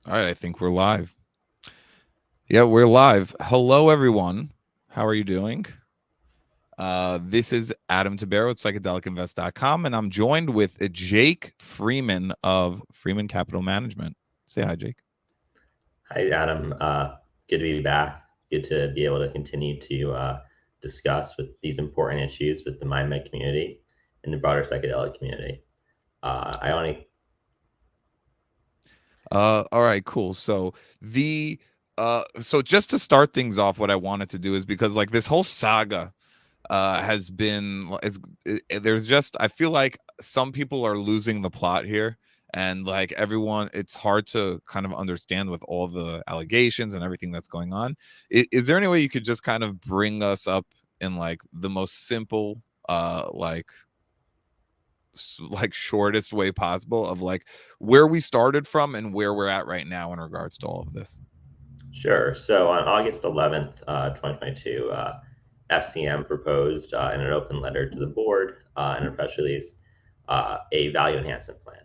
All right, I think we're live. Yeah, we're live. Hello, everyone. How are you doing? This is Adam Tabero at psychedelicinvest.com, and I'm joined with Jake Freeman of Freeman Capital Management. Say hi, Jake. Hi, Adam. Good to be back. Good to be able to continue to discuss with these important issues with the MindMed community and the broader psychedelic community. I only All right, cool. So just to start things off, what I wanted to do is because like this whole saga has been there's just I feel like some people are losing the plot here, and like everyone, it's hard to kind of understand with all the allegations and everything that's going on. Is there any way you could just kind of bring us up in like the most simple like shortest way possible of like where we started from and where we're at right now in regards to all of this? Sure. So on August 11th, 2022, FCM proposed in an open letter to the board in a press release a value enhancement plan.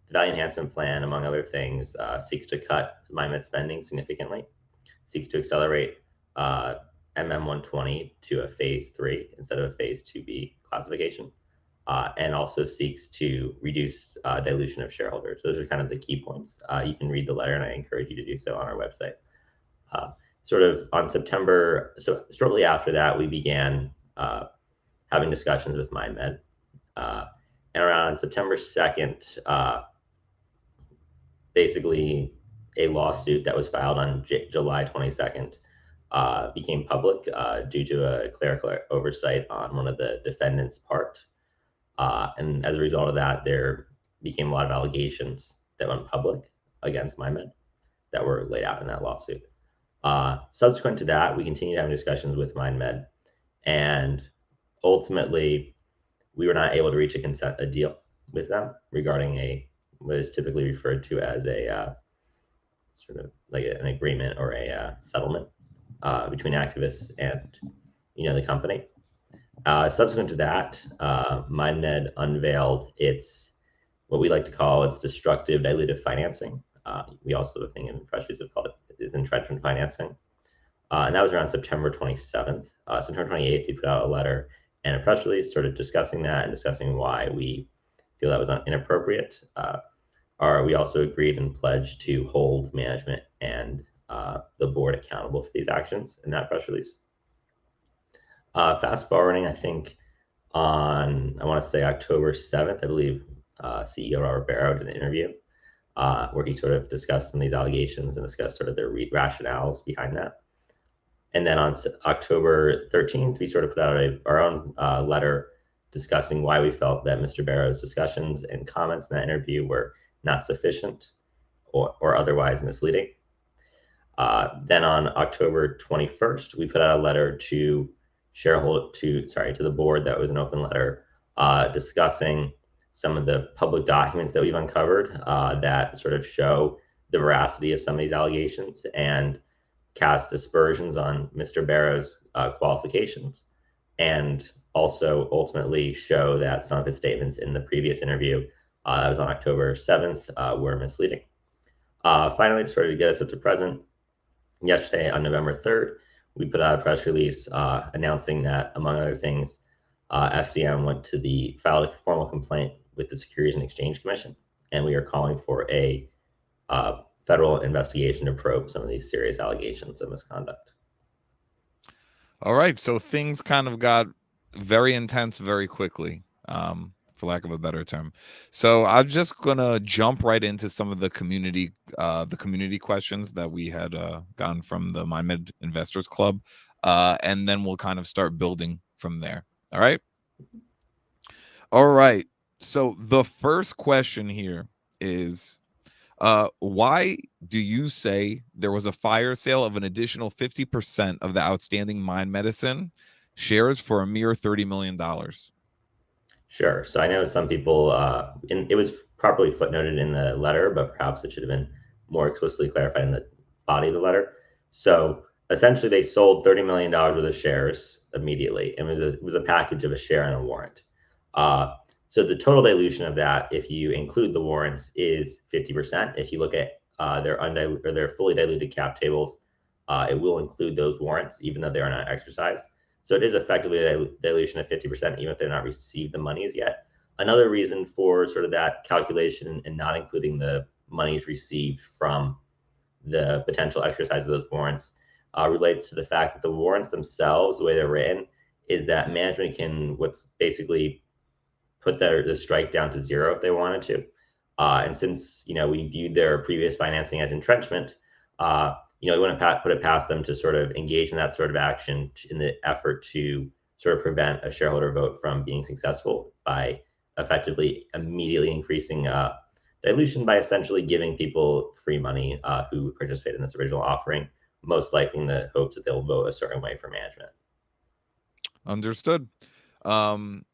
The value enhancement plan, among other things, seeks to cut MindMed spending significantly, seeks to accelerate MM120 to a phase 3 instead of a phase 2B classification, and also seeks to reduce dilution of shareholders. Those are kind of the key points. You can read the letter, and I encourage you to do so on our website. Uh, sort of on September, so shortly after that, we began having discussions with MindMed. Uh, and around September 2nd, basically a lawsuit that was filed on July 22nd became public due to a clerical oversight on one of the defendants' part. And as a result of that, there became a lot of allegations that went public against MindMed that were laid out in that lawsuit. Subsequent to that, we continued having discussions with MindMed, and ultimately, we were not able to reach a deal with them regarding what is typically referred to as a sort of like an agreement or a settlement between activists and the company. Subsequent to that, MindMed unveiled its what we like to call its destructive dilutive financing. We also have a thing in press release have called it entrenchment financing. And that was around September 27th. September 28th, we put out a letter and a press release sort of discussing that and discussing why we feel that was inappropriate. We also agreed and pledged to hold management and the board accountable for these actions in that press release. Fast forwarding, I think I want to say October 7th, I believe CEO Robert Barrow did an interview where he sort of discussed some of these allegations and discussed sort of their rationales behind that. And then on October 13th, we sort of put out our own letter discussing why we felt that Mr. Barrow's discussions and comments in that interview were not sufficient or otherwise misleading. Then on October 21st, we put out a letter to the board that was an open letter discussing some of the public documents that we've uncovered that sort of show the veracity of some of these allegations and cast aspersions on Mr. Barrow's qualifications, and also ultimately show that some of his statements in the previous interview that was on October 7th were misleading. Finally, to sort of get us up to present, yesterday on November 3rd, we put out a press release announcing that, among other things, FCM filed a formal complaint with the Securities and Exchange Commission, and we are calling for a federal investigation to probe some of these serious allegations of misconduct. All right, so things kind of got very intense very quickly, for lack of a better term. So I'm just gonna jump right into some of the community questions that we had gotten from the MindMed Investors Club, and then we'll kind of start building from there. All right. All right. So the first question here is, why do you say there was a fire sale of an additional 50% of the outstanding Mind Medicine shares for a mere $30 million? Sure. So I know some people, it was properly footnoted in the letter, but perhaps it should have been more explicitly clarified in the body of the letter. So essentially, they sold $30 million worth of shares immediately, and it was a package of a share and a warrant. So the total dilution of that, if you include the warrants, is 50%. If you look at their fully diluted cap tables, it will include those warrants, even though they are not exercised. So it is effectively a dilution of 50%, even if they're not received the monies yet. Another reason for sort of that calculation and not including the monies received from the potential exercise of those warrants relates to the fact that the warrants themselves, the way they're written, is that management can what's basically put the strike down to zero if they wanted to. And since we viewed their previous financing as entrenchment, we wouldn't put it past them to sort of engage in that sort of action in the effort to sort of prevent a shareholder vote from being successful by effectively immediately increasing dilution by essentially giving people free money who participated in this original offering, most likely in the hopes that they'll vote a certain way for management. Understood.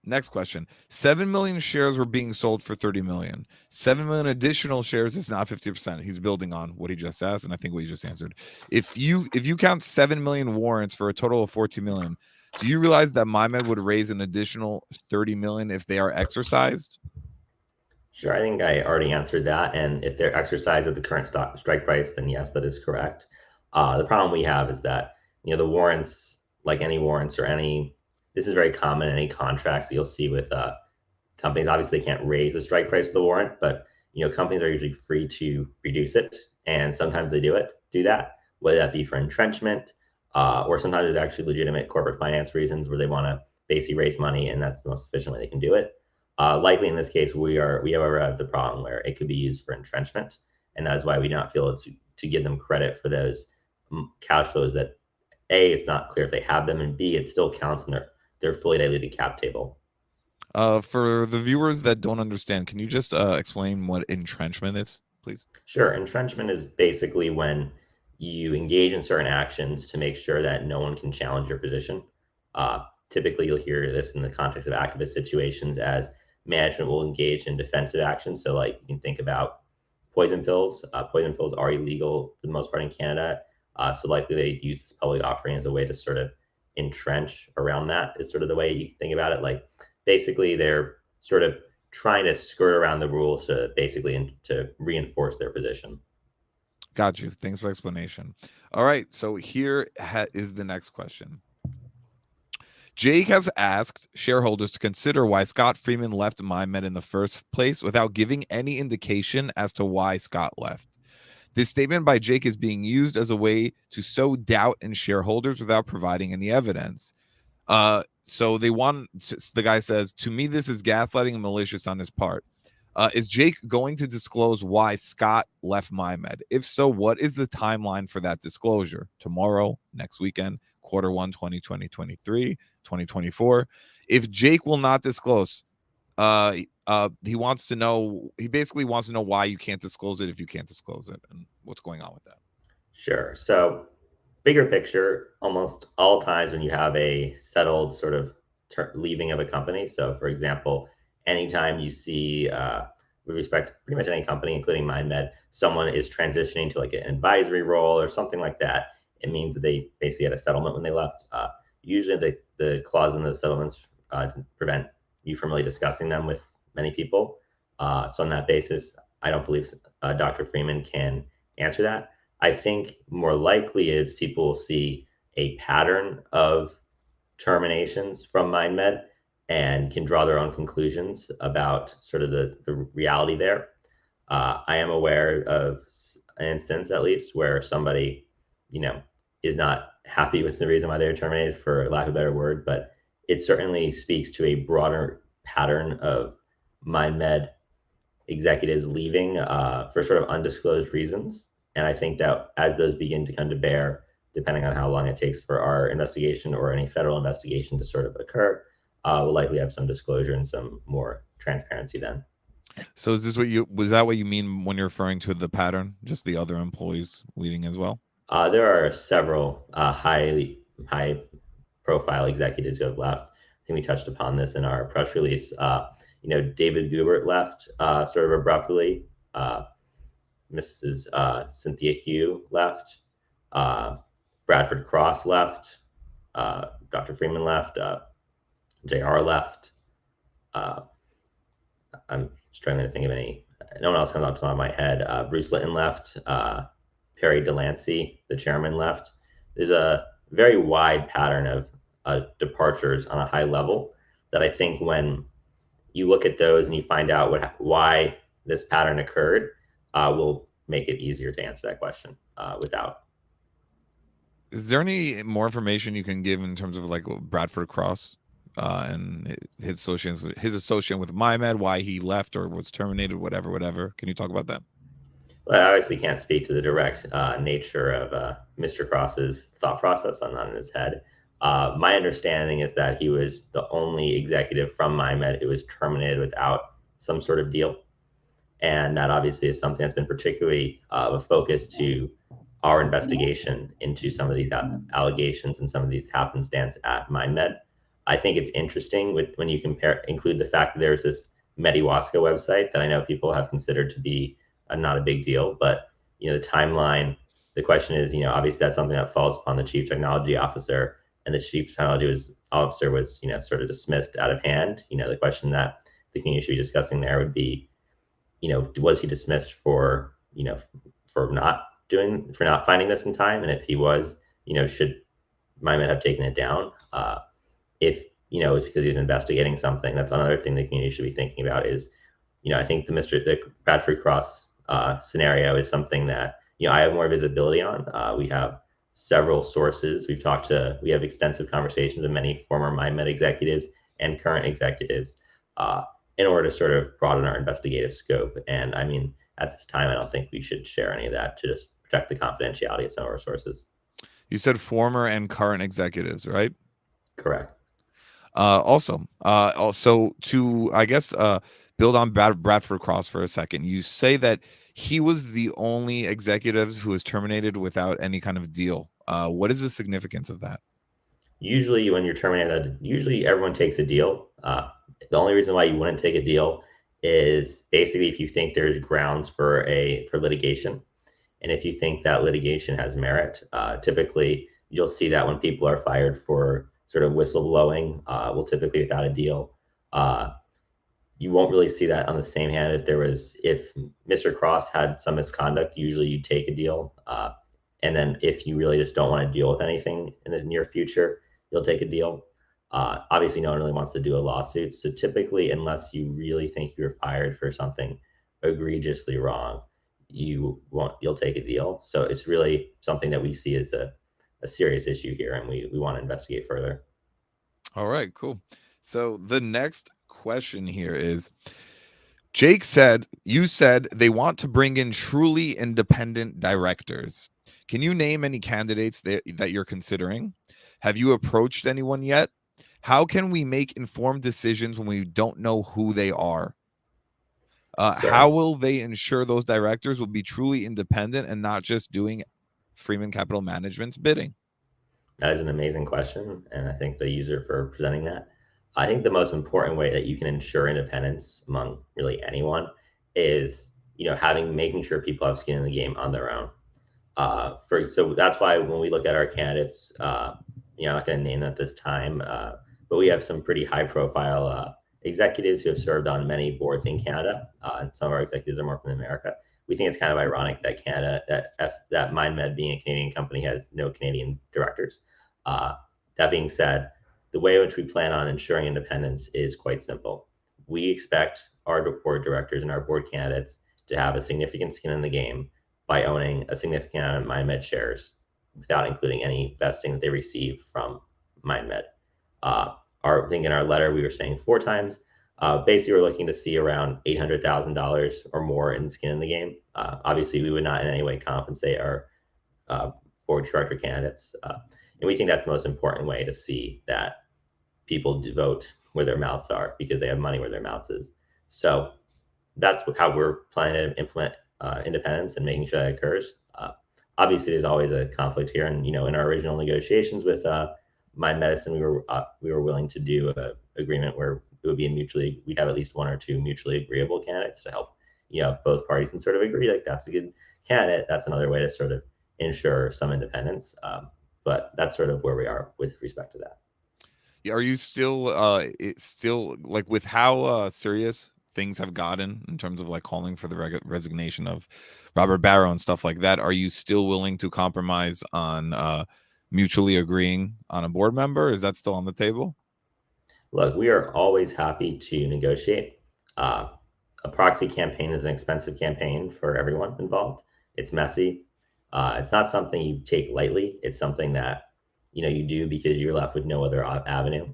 Next question. 7 million shares were being sold for 30 million. 7 million additional shares is not 50%. He's building on what he just asked, and I think what he just answered. If you count 7 million warrants for a total of 14 million, do you realize that MindMed would raise an additional 30 million if they are exercised? Sure, I think I already answered that. And if they're exercised at the current strike price, then yes, that is correct. The problem we have is that the warrants, like any warrants or this is very common in any contracts that you'll see with companies. Obviously, they can't raise the strike price of the warrant, but companies are usually free to reduce it, and sometimes they do that, whether that be for entrenchment, or sometimes there's actually legitimate corporate finance reasons where they want to basically raise money, and that's the most efficient way they can do it. Likely in this case, we have the problem where it could be used for entrenchment, and that's why we do not feel it's to give them credit for those cash flows that A, it's not clear if they have them, and B, it still counts in their fully diluted cap table. For the viewers that don't understand, can you just explain what entrenchment is, please? Sure. Entrenchment is basically when you engage in certain actions to make sure that no one can challenge your position. Typically, you'll hear this in the context of activist situations as management will engage in defensive actions. So, like, you can think about poison pills. Poison pills are illegal for the most part in Canada. So likely they use this public offering as a way to sort of entrench around that, is sort of the way you think about it. Like, basically, they're sort of trying to skirt around the rules to basically to reinforce their position. Got you. Thanks for explanation. All right. So here is the next question. Jake has asked shareholders to consider why Scott Freeman left MindMed in the first place without giving any indication as to why Scott left. This statement by Jake is being used as a way to sow doubt in shareholders without providing any evidence. So the guy says, to me, this is gaslighting and malicious on his part. Is Jake going to disclose why Scott left MindMed? If so, what is the timeline for that disclosure? Tomorrow, next weekend, Q1, 2023, 2024. If Jake will not disclose, he basically wants to know why you can't disclose it if you can't disclose it and what's going on with that. Sure. So, bigger picture, almost all times when you have a settled sort of leaving of a company. So, for example, anytime you see, with respect to pretty much any company, including MindMed, someone is transitioning to like an advisory role or something like that, it means that they basically had a settlement when they left. Usually, the clause in the settlements prevent you from really discussing them with many people. So on that basis, I don't believe Dr. Freeman can answer that. I think more likely is people will see a pattern of terminations from MindMed and can draw their own conclusions about sort of the reality there. I am aware of an instance, at least, where somebody, is not happy with the reason why they were terminated, for lack of a better word, but it certainly speaks to a broader pattern of MindMed executives leaving for sort of undisclosed reasons. And I think that as those begin to come to bear, depending on how long it takes for our investigation or any federal investigation to sort of occur, we'll likely have some disclosure and some more transparency then. So is this was that what you mean when you're referring to the pattern, just the other employees leaving as well? There are several high profile executives who have left. I think we touched upon this in our press release. David Gubert left sort of abruptly. Mrs. Cynthia Hugh left. Bradford Cross left. Dr. Freeman left. JR left. I'm struggling to think of any no one else comes off the top of my head. Bruce Litton left. Perry Delancey, the chairman, left. There's a very wide pattern of departures on a high level that I think when you look at those and you find out why this pattern occurred, will make it easier to answer that question without. Is there any more information you can give in terms of like Bradford Cross and his association with MindMed, why he left or was terminated, whatever? Can you talk about that? Well, I obviously can't speak to the direct nature of Mr. Cross's thought process. I'm not in his head. My understanding is that he was the only executive from MindMed who was terminated without some sort of deal. And that obviously is something that's been particularly a focus to our investigation into some of these allegations and some of these happenstance at MindMed. I think it's interesting when you include the fact that there's this Mediwaska website that I know people have considered to be not a big deal, but the timeline. The question is, obviously that's something that falls upon the chief technology officer, and the chief technology officer was, sort of dismissed out of hand. The question that the community should be discussing there would be, was he dismissed for, for not finding this in time? And if he was, should MindMed have taken it down? If, it's because he was investigating something, that's another thing the community should be thinking about is, I think the Bradford Cross scenario is something that, I have more visibility on. We have several sources. We have extensive conversations with many former MindMed executives and current executives in order to sort of broaden our investigative scope. And I mean, at this time, I don't think we should share any of that to just protect the confidentiality of some of our sources. You said former and current executives, right? Correct. Also to, I guess, build on Bradford Cross for a second, you say that he was the only executive who was terminated without any kind of deal. What is the significance of that? Usually, when you're terminated, usually everyone takes a deal. The only reason why you wouldn't take a deal is basically if you think there's grounds for litigation, and if you think that litigation has merit. Typically, you'll see that when people are fired for sort of whistleblowing, will typically without a deal. You won't really see that on the same hand if Mr. Cross had some misconduct. Usually, you take a deal, and then if you really just don't want to deal with anything in the near future, you'll take a deal. Obviously, no one really wants to do a lawsuit. So typically, unless you really think you're fired for something egregiously wrong, you'll take a deal. So it's really something that we see as a serious issue here, and we want to investigate further. All right, cool. So the next question here is, you said they want to bring in truly independent directors. Can you name any candidates that you're considering? Have you approached anyone yet? How can we make informed decisions when we don't know who they are? How Certainly. will they ensure those directors will be truly independent and not just doing Freeman Capital Management's bidding? That is an amazing question, and I thank the user for presenting that. I think the most important way that you can ensure independence among really anyone is, making sure people have skin in the game on their own. So that's why when we look at our candidates, I'm not going to name them at this time, but we have some pretty high profile executives who have served on many boards in Canada, and some of our executives are more from America. We think it's kind of ironic that that MindMed, being a Canadian company, has no Canadian directors. That being said, the way in which we plan on ensuring independence is quite simple. We expect our board directors and our board candidates to have a significant skin in the game by owning a significant amount of MindMed shares without including any vesting that they receive from MindMed. I think in our letter, we were saying 4 times. Basically, we're looking to see around $800,000 or more in skin in the game. Obviously, we would not in any way compensate our board director candidates. And we think that's the most important way to see that people vote where their mouths are because they have money where their mouths is. So that's how we're planning to implement independence and making sure that occurs. Obviously, there's always a conflict here, and in our original negotiations with Mind Medicine, we were willing to do an agreement where it would be we'd have at least 1 or 2 mutually agreeable candidates to help, if both parties can sort of agree like that's a good candidate. That's another way to sort of ensure some independence. But that's sort of where we are with respect to that. Are you still it's still like with how serious things have gotten in terms of like calling for the resignation of Robert Barrow and stuff like that, are you still willing to compromise on mutually agreeing on a board member? Is that still on the table? Look, we are always happy to negotiate. Uh, a proxy campaign is an expensive campaign for everyone involved. It's messy. It's not something you take lightly. It's something that you do because you're left with no other avenue.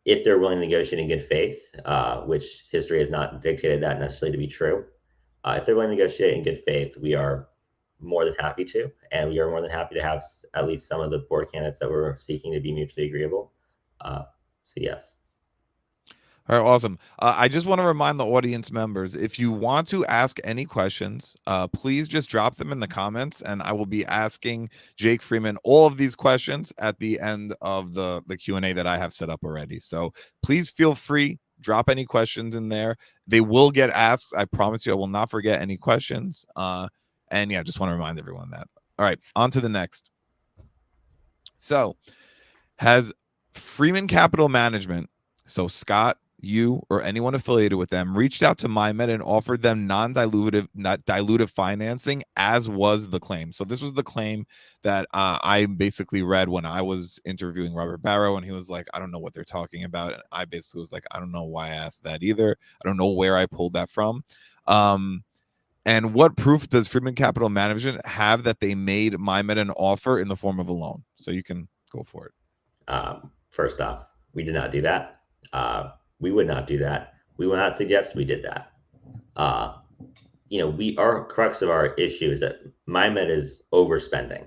If they're willing to negotiate in good faith, which history has not dictated that necessarily to be true, if they're willing to negotiate in good faith, we are more than happy to, and we are more than happy to have at least some of the board candidates that we're seeking to be mutually agreeable. So yes. All right, awesome. I just want to remind the audience members, if you want to ask any questions, please just drop them in the comments, and I will be asking Jake Freeman all of these questions at the end of the Q&A that I have set up already. So please feel free, drop any questions in there. They will get asked. I promise you I will not forget any questions. And yeah, just want to remind everyone that. All right, on to the next. So has Freeman Capital Management, so Scott, you, or anyone affiliated with them, reached out to MindMed and offered them non-dilutive financing, as was the claim. So this was the claim that I basically read when I was interviewing Robert Barrow, and he was like, I don't know what they're talking about. And I basically was like, I don't know why I asked that either. I don't know where I pulled that from. And what proof does Freeman Capital Management have that they made MindMed an offer in the form of a loan? So you can go for it. First off, we did not do that. We would not do that. We would not suggest we did that. Our crux of our issue is that MindMed is overspending,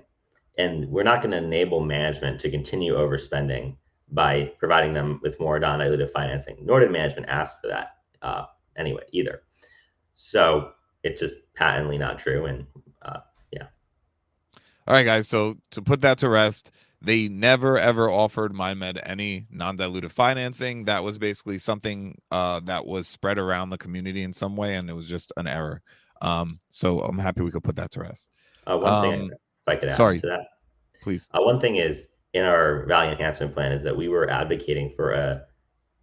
and we're not going to enable management to continue overspending by providing them with more non-dilutive financing. Nor did management ask for that anyway either. So it's just patently not true. And yeah. All right, guys. So to put that to rest, they never ever offered MindMed any non-dilutive financing. That was basically something that was spread around the community in some way, and it was just an error. So I'm happy we could put that to rest. One thing, if I could add Sorry, to that, please. one thing is in our value enhancement plan is that we were advocating for a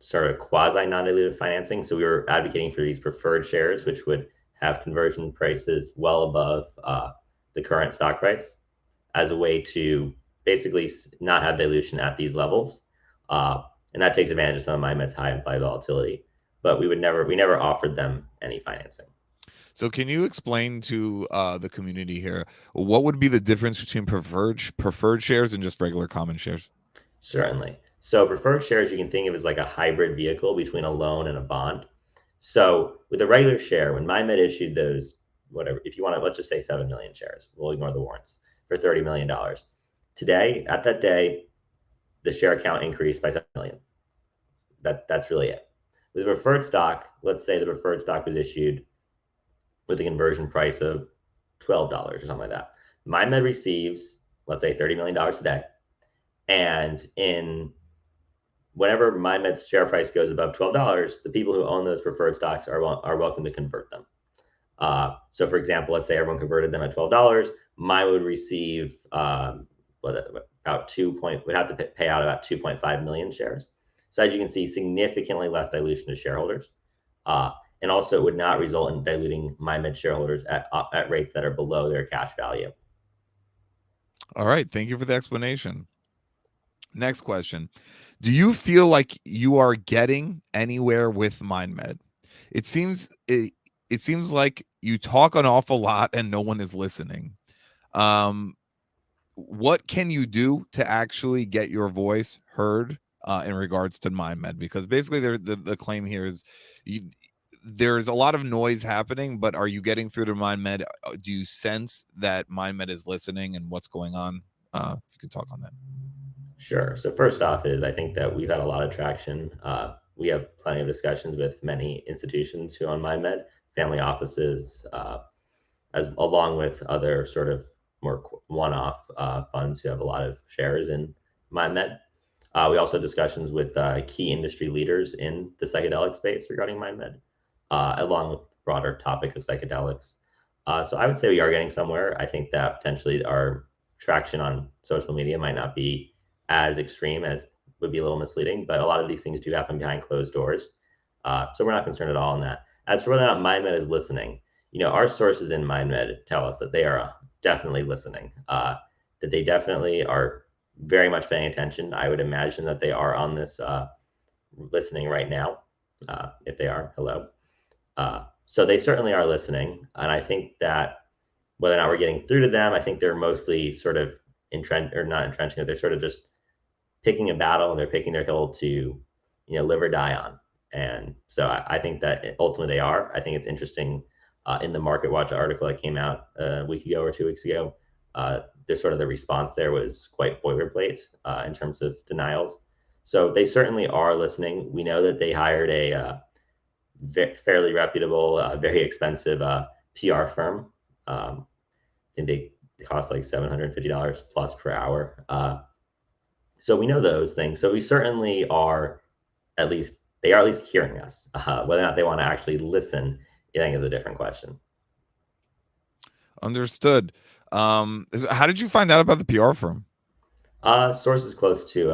sort of quasi non-dilutive financing. So we were advocating for these preferred shares, which would have conversion prices well above the current stock price, as a way to basically not have dilution at these levels. And that takes advantage of some of MindMed's high implied volatility. But we never offered them any financing. So can you explain to the community here, what would be the difference between preferred shares and just regular common shares? Certainly. So preferred shares you can think of as like a hybrid vehicle between a loan and a bond. So with a regular share, when MindMed issued those, whatever, if you want to, let's just say 7 million shares, we'll ignore the warrants, for $30 million. Today, at that day, the share count increased by 7 million. That's really it. With preferred stock, let's say the preferred stock was issued with a conversion price of $12 or something like that. MindMed receives, let's say, $30 million today. And whenever MindMed's share price goes above $12, the people who own those preferred stocks are welcome to convert them. So for example, let's say everyone converted them at $12, MindMed would receive would have to pay out about 2.5 million shares. So as you can see, significantly less dilution to shareholders. And also it would not result in diluting MindMed shareholders at rates that are below their cash value. All right. Thank you for the explanation. Next question. Do you feel like you are getting anywhere with MindMed? It seems like you talk an awful lot and no one is listening. What can you do to actually get your voice heard in regards to MindMed? Because basically the claim here is there's a lot of noise happening, but are you getting through to MindMed? Do you sense that MindMed is listening and what's going on? If you could talk on that. Sure. So first off is I think that we've had a lot of traction. We have plenty of discussions with many institutions who own MindMed, family offices, as along with other sort of more one-off funds who have a lot of shares in MindMed. We also have discussions with key industry leaders in the psychedelic space regarding MindMed, along with the broader topic of psychedelics. So I would say we are getting somewhere. I think that potentially our traction on social media might not be as extreme as would be a little misleading, but a lot of these things do happen behind closed doors. So we're not concerned at all in that. As for whether or not MindMed is listening, our sources in MindMed tell us that they are definitely listening, that they definitely are very much paying attention. I would imagine that they are on this listening right now. If they are, hello. So they certainly are listening. And I think that whether or not we're getting through to them, I think they're mostly sort of not entrenching it. They're sort of just picking a battle and they're picking their hill to, live or die on. And so I think that ultimately they are. I think it's interesting in the Market Watch article that came out a week ago or 2 weeks ago. There's sort of the response there was quite boilerplate in terms of denials. So they certainly are listening. We know that they hired a fairly reputable, very expensive PR firm. I think they cost like $750 plus per hour. So we know those things. So we certainly are at least, they are at least hearing us. Whether or not they want to actually listen, I think is a different question. Understood. How did you find out about the PR firm? Sources close to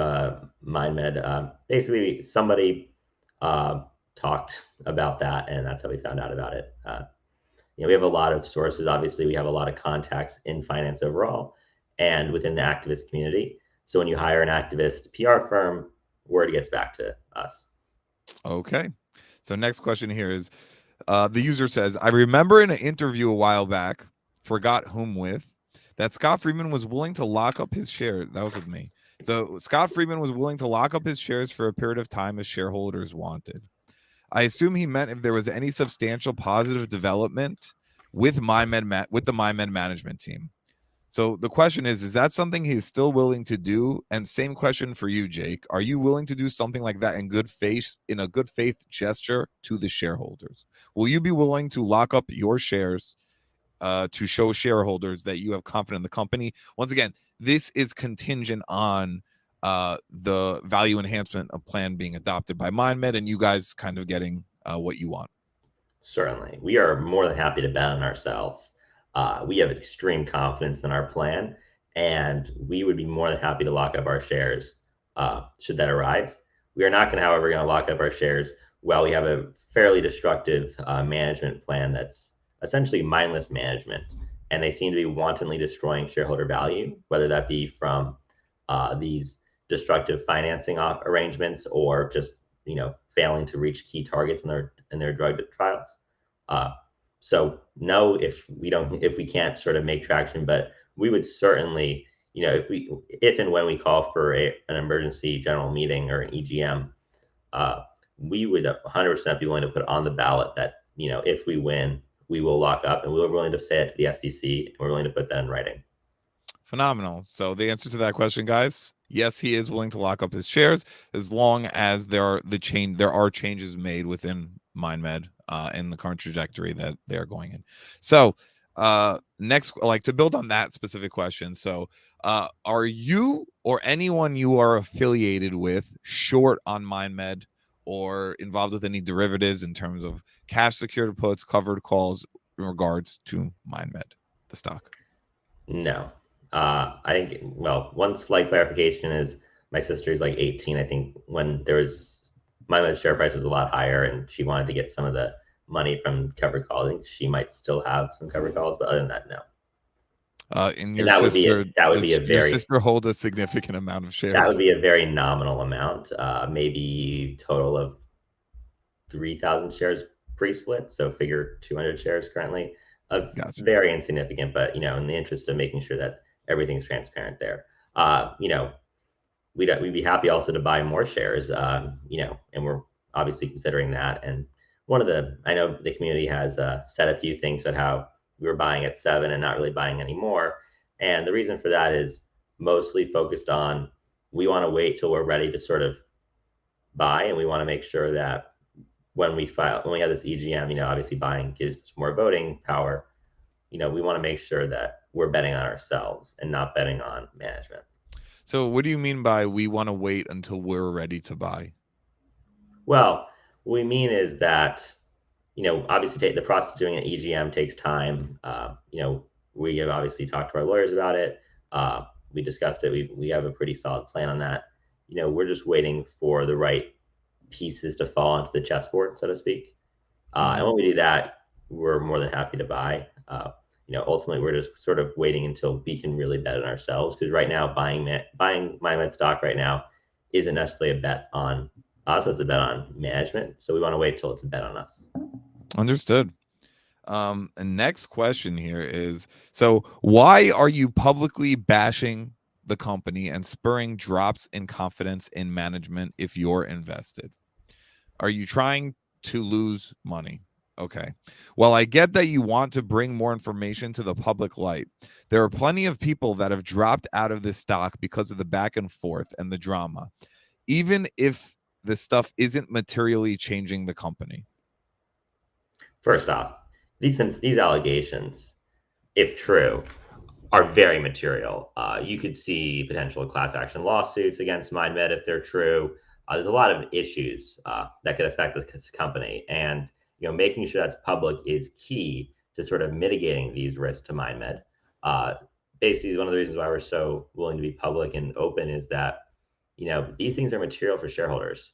MindMed. Basically, somebody talked about that, and that's how we found out about it. We have a lot of sources. Obviously, we have a lot of contacts in finance overall and within the activist community. So when you hire an activist PR firm, word gets back to us. Okay. So next question here is the user says, I remember in an interview a while back, forgot whom with, that Scott Freeman was willing to lock up his shares. That was with me. So Scott Freeman was willing to lock up his shares for a period of time as shareholders wanted. I assume he meant if there was any substantial positive development with the MindMed management team. So the question is that something he's still willing to do? And same question for you, Jake. Are you willing to do something like that in a good faith gesture to the shareholders? Will you be willing to lock up your shares to show shareholders that you have confidence in the company? Once again, this is contingent on the value enhancement of plan being adopted by MindMed and you guys kind of getting what you want. Certainly. We are more than happy to bet on ourselves. We have extreme confidence in our plan, and we would be more than happy to lock up our shares should that arise. We are not going to, however, lock up our shares while we have a fairly destructive management plan that's essentially mindless management, and they seem to be wantonly destroying shareholder value, whether that be from these destructive financing arrangements or just failing to reach key targets in their drug trials. So no, if we can't sort of make traction, but we would certainly, if and when we call for an emergency general meeting or an EGM, we would 100% be willing to put on the ballot that if we win, we will lock up, and we're willing to say it to the SEC, and we're willing to put that in writing. Phenomenal. So the answer to that question, guys, yes, he is willing to lock up his shares as long as there are changes made within MindMed in the current trajectory that they're going in. So next, like to build on that specific question. So are you or anyone you are affiliated with short on MindMed or involved with any derivatives in terms of cash secured puts, covered calls in regards to MindMed, the stock? No. I think, well, one slight clarification is my sister's like 18. I think when there was, my share price was a lot higher and she wanted to get some of the money from covered calls. I think she might still have some covered calls, but other than that, no. And your that sister, would be a your very, sister hold a significant amount of shares? that would be a very nominal amount, maybe total of 3,000 shares pre-split. So figure 200 shares currently. Gotcha. Very insignificant, but in the interest of making sure that everything's transparent there, we'd be happy also to buy more shares, and we're obviously considering that. And I know the community has said a few things about how we were buying at 7 and not really buying anymore. And the reason for that is mostly focused on, we want to wait till we're ready to sort of buy, and we want to make sure that when we have this EGM, obviously buying gives more voting power. We want to make sure that we're betting on ourselves and not betting on management. So what do you mean by we want to wait until we're ready to buy? Well, what we mean is that, obviously the process of doing an EGM takes time. We have obviously talked to our lawyers about it. We discussed it. We have a pretty solid plan on that. We're just waiting for the right pieces to fall onto the chessboard, so to speak. Mm-hmm. And when we do that, we're more than happy to buy. Ultimately, we're just sort of waiting until we can really bet on ourselves, because right now, buying MindMed stock right now isn't necessarily a bet on us; it's a bet on management. So we want to wait till it's a bet on us. Understood. And next question here is, so why are you publicly bashing the company and spurring drops in confidence in management if you're invested? Are you trying to lose money? Okay. Well, I get that you want to bring more information to the public light. There are plenty of people that have dropped out of this stock because of the back and forth and the drama, even if this stuff isn't materially changing the company. First off, these allegations, if true, are very material. You could see potential class action lawsuits against MindMed if they're true. There's a lot of issues that could affect this company, and making sure that's public is key to sort of mitigating these risks to MindMed. Uh, Basically, one of the reasons why we're so willing to be public and open is that these things are material for shareholders.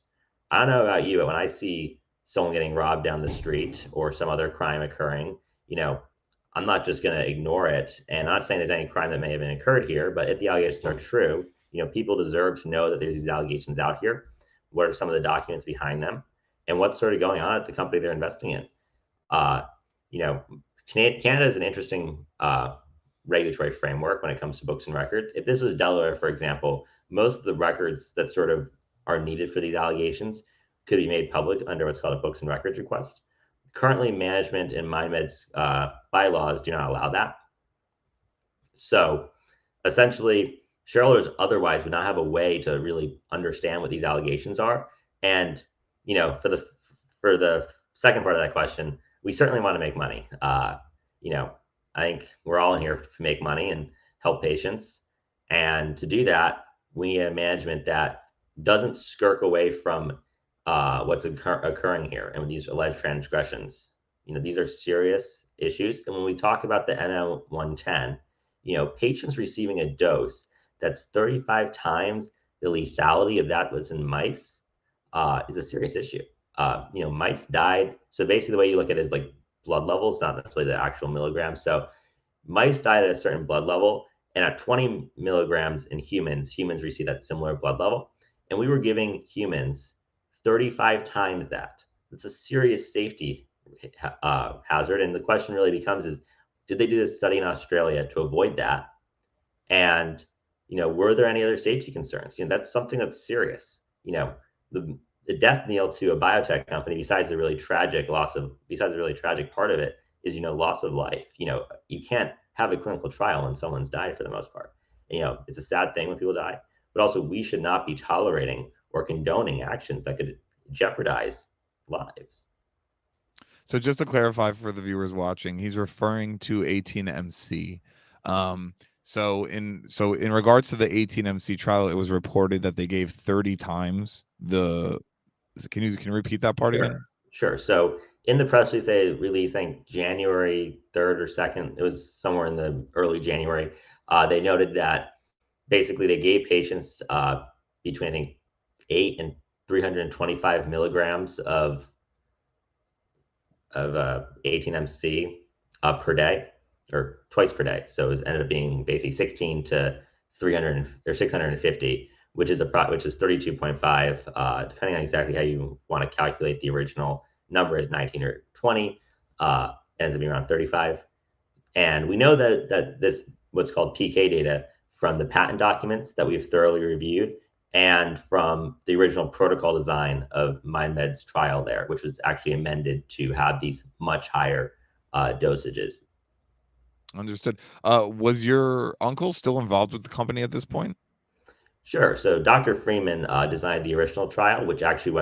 I don't know about you, but when I see someone getting robbed down the street or some other crime occurring, you know, I'm not just going to ignore it. And I'm not saying there's any crime that may have been occurred here, but if the allegations are true, people deserve to know that there's these allegations out here. What are some of the documents behind them, and what's sort of going on at the company they're investing in? Uh, you know, Canada is an interesting regulatory framework when it comes to books and records. If this was Delaware, for example, most of the records that sort of are needed for these allegations could be made public under what's called a books and records request. Currently, management and MindMed's bylaws do not allow that. So essentially, shareholders otherwise would not have a way to really understand what these allegations are. And for the second part of that question, we certainly want to make money. You know, I think we're all in here to make money and help patients. And to do that, we need a management that doesn't skirk away from what's occurring here and these alleged transgressions. These are serious issues. And when we talk about the NL110, patients receiving a dose that's 35 times the lethality of that was in mice is a serious issue. Mice died. So basically, the way you look at it is like blood levels, not necessarily the actual milligrams. So mice died at a certain blood level, and at 20 milligrams in humans receive that similar blood level. And we were giving humans 35 times that. It's a serious safety hazard. And the question really becomes is, did they do this study in Australia to avoid that? And, were there any other safety concerns? That's something that's serious. The death knell to a biotech company, besides the really tragic part of it, is, loss of life. You can't have a clinical trial when someone's died for the most part. It's a sad thing when people die, but also we should not be tolerating or condoning actions that could jeopardize lives. So just to clarify for the viewers watching, he's referring to 18MC. So in regards to the 18MC trial, it was reported that they gave 30 times the. Can you repeat that part Sure. again? Sure. So in the press release they released, I think January 3rd or 2nd, it was somewhere in the early January, they noted that basically they gave patients between, I think, 8 and 325 milligrams of 18MC per day or twice per day. So it ended up being basically 16 to 300 or 650, which is 32.5, depending on exactly how you want to calculate. The original number is 19 or 20, ends up being around 35. And we know that this what's called PK data from the patent documents that we've thoroughly reviewed and from the original protocol design of MindMed's trial there, which was actually amended to have these much higher dosages. Understood. Was your uncle still involved with the company at this point? Sure. So Dr. Freeman designed the original trial, which actually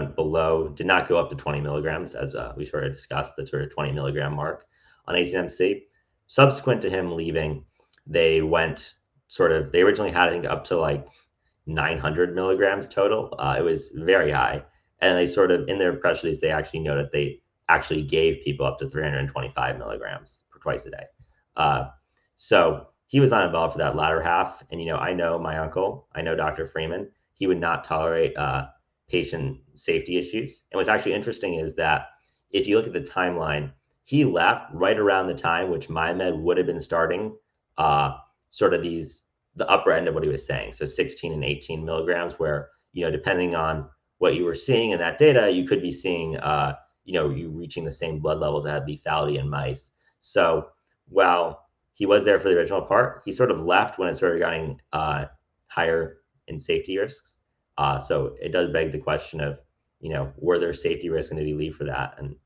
did not go up to 20 milligrams, as we sort of discussed, the sort of 20 milligram mark on 18MC. Subsequent to him leaving, they originally had, I think, up to like 900 milligrams total. It was very high. And they sort of, in their press release, they actually noted they actually gave people up to 325 milligrams for twice a day. So he was not involved for that latter half. And, I know my uncle, I know Dr. Freeman, he would not tolerate patient safety issues. And what's actually interesting is that if you look at the timeline, he left right around the time which MindMed would have been starting sort of the upper end of what he was saying. So 16 and 18 milligrams, where, depending on what you were seeing in that data, you could be seeing, you reaching the same blood levels that had lethality in mice. So while he was there for the original part, he sort of left when it started getting higher in safety risks. So it does beg the question of, were there safety risks and did he leave for that? And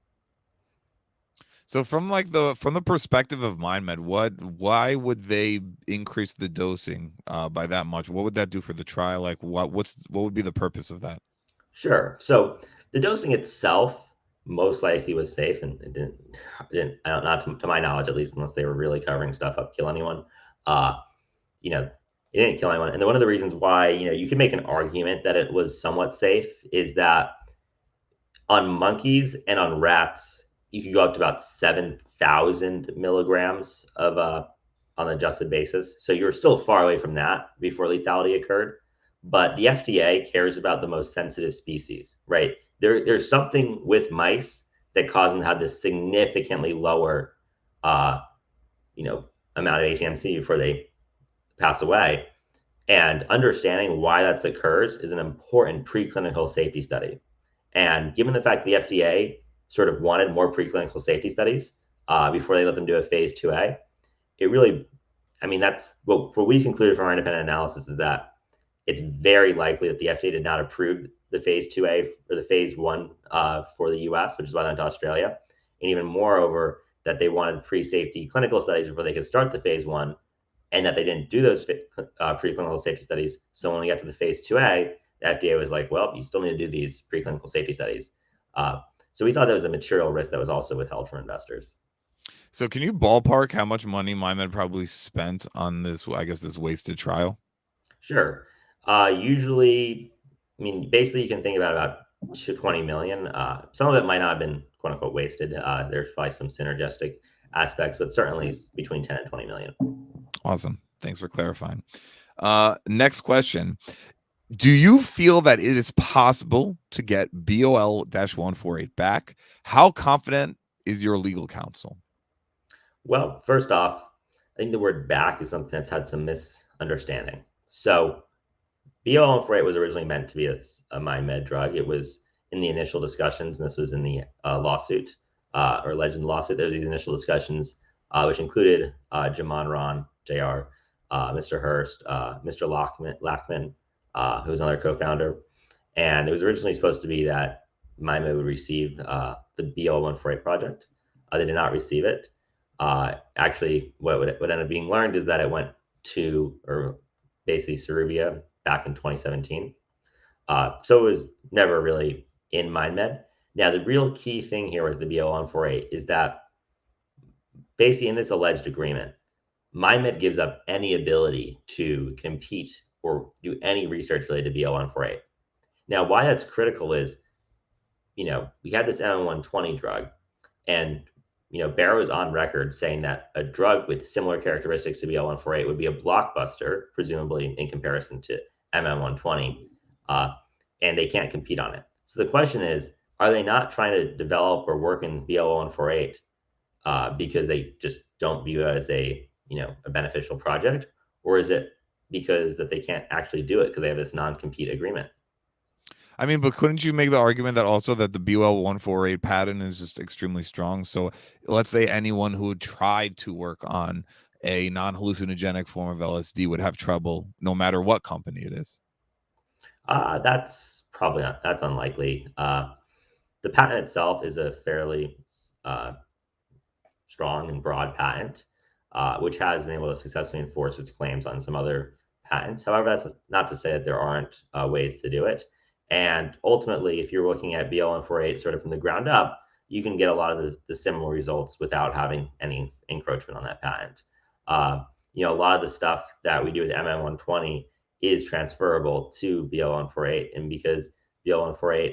So from the perspective of MindMed, why would they increase the dosing by that much? What would that do for the trial? Like what would be the purpose of that? sure. So the dosing itself most likely was safe, and it didn't I don't, not to my knowledge at least, unless they were really covering stuff up, kill anyone. Uh, you know, it didn't kill anyone. And then one of the reasons why, you can make an argument that it was somewhat safe is that on monkeys and on rats, you could go up to about 7,000 milligrams of on an adjusted basis. So you're still far away from that before lethality occurred. But the FDA cares about the most sensitive species, right? There's something with mice that causes them to have this significantly lower, uh, amount of HMC before they pass away. And understanding why that occurs is an important preclinical safety study. And given the fact the FDA sort of wanted more preclinical safety studies before they let them do a phase 2A, it really, that's what we concluded from our independent analysis is that it's very likely that the FDA did not approve the phase 2A or the phase 1 for the US, which is why they went to Australia. And even moreover, that they wanted pre-safety clinical studies before they could start the phase 1, and that they didn't do those preclinical safety studies. So when we got to the phase 2A, the FDA was like, well, you still need to do these preclinical safety studies. So we thought that was a material risk that was also withheld from investors. So can you ballpark how much money MindMed probably spent on this, I guess, this wasted trial? Sure. Usually, basically you can think about 20 million. Some of it might not have been quote unquote wasted. There's probably some synergistic aspects, but certainly between 10 and 20 million. Awesome. Thanks for clarifying. Next question. Do you feel that it is possible to get BOL-148 back? How confident is your legal counsel? Well, first off, I think the word back is something that's had some misunderstanding. So BOL-148 was originally meant to be a MindMed drug. It was in the initial discussions, and this was in the lawsuit or legend lawsuit. There were these initial discussions, which included Jamon Ron, JR, Mr. Hurst, Mr. Lackman, who was another co-founder. And it was originally supposed to be that MindMed would receive the BOL-148 project. They did not receive it. Actually, what ended up being learned is that it went to, or basically Ceruvia back in 2017. So it was never really in MindMed. Now, the real key thing here with the BOL-148 is that basically in this alleged agreement, MindMed gives up any ability to compete or do any research related to BOL-148. Now, why that's critical is, we had this MM120 drug, and Barrow is on record saying that a drug with similar characteristics to BOL-148 would be a blockbuster, presumably in comparison to MM120, and they can't compete on it. So the question is, are they not trying to develop or work in BOL-148 because they just don't view it as a beneficial project, or is it because that they can't actually do it because they have this non-compete agreement? But couldn't you make the argument that also that the BOL-148 patent is just extremely strong? So let's say anyone who tried to work on a non-hallucinogenic form of LSD would have trouble no matter what company it is. That's probably not, that's unlikely. The patent itself is a fairly strong and broad patent, which has been able to successfully enforce its claims on some other patents. However, that's not to say that there aren't ways to do it. And ultimately, if you're looking at BOL-148 sort of from the ground up, you can get a lot of the similar results without having any encroachment on that patent. A lot of the stuff that we do with MM120 is transferable to BOL-148, and because BOL-148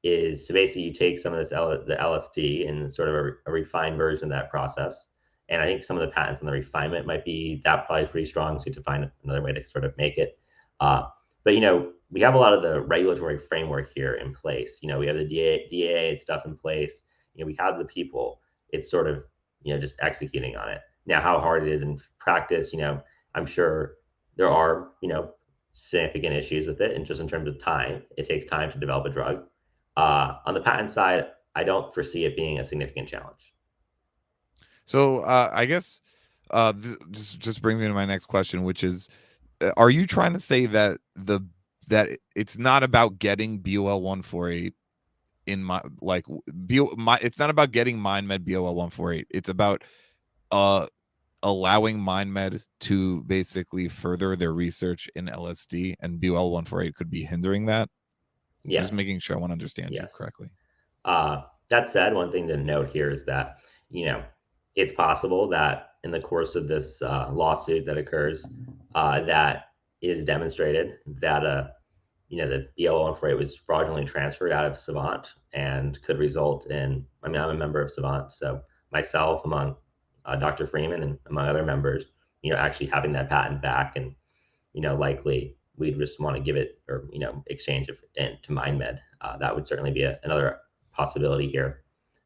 is, so basically you take some of the LSD and sort of a refined version of that process. And I think some of the patents on the refinement might be, that probably is pretty strong. So you have to find another way to sort of make it. But we have a lot of the regulatory framework here in place. We have the DAA stuff in place. We have the people. It's sort of just executing on it. Now, how hard it is in practice, I'm sure there are significant issues with it, and just in terms of time, it takes time to develop a drug. On the patent side, I don't foresee it being a significant challenge. So I guess this just brings me to my next question, which is, are you trying to say that it's not about getting BOL 148 in my like it's not about getting MindMed BOL 148. It's about uh allowing MindMed to basically further their research in LSD, and BOL 148 could be hindering that. I'm just Yes. making sure I want to understand you Yes. correctly. That said, one thing to note here is that, it's possible that in the course of this lawsuit that occurs, that is demonstrated that the BL148 was fraudulently transferred out of Savant and could result in, I'm a member of Savant, so myself, among Dr. Freeman and among other members, actually having that patent back, and, likely we'd just want to give it, or, exchange it to MindMed. That would certainly be another possibility here.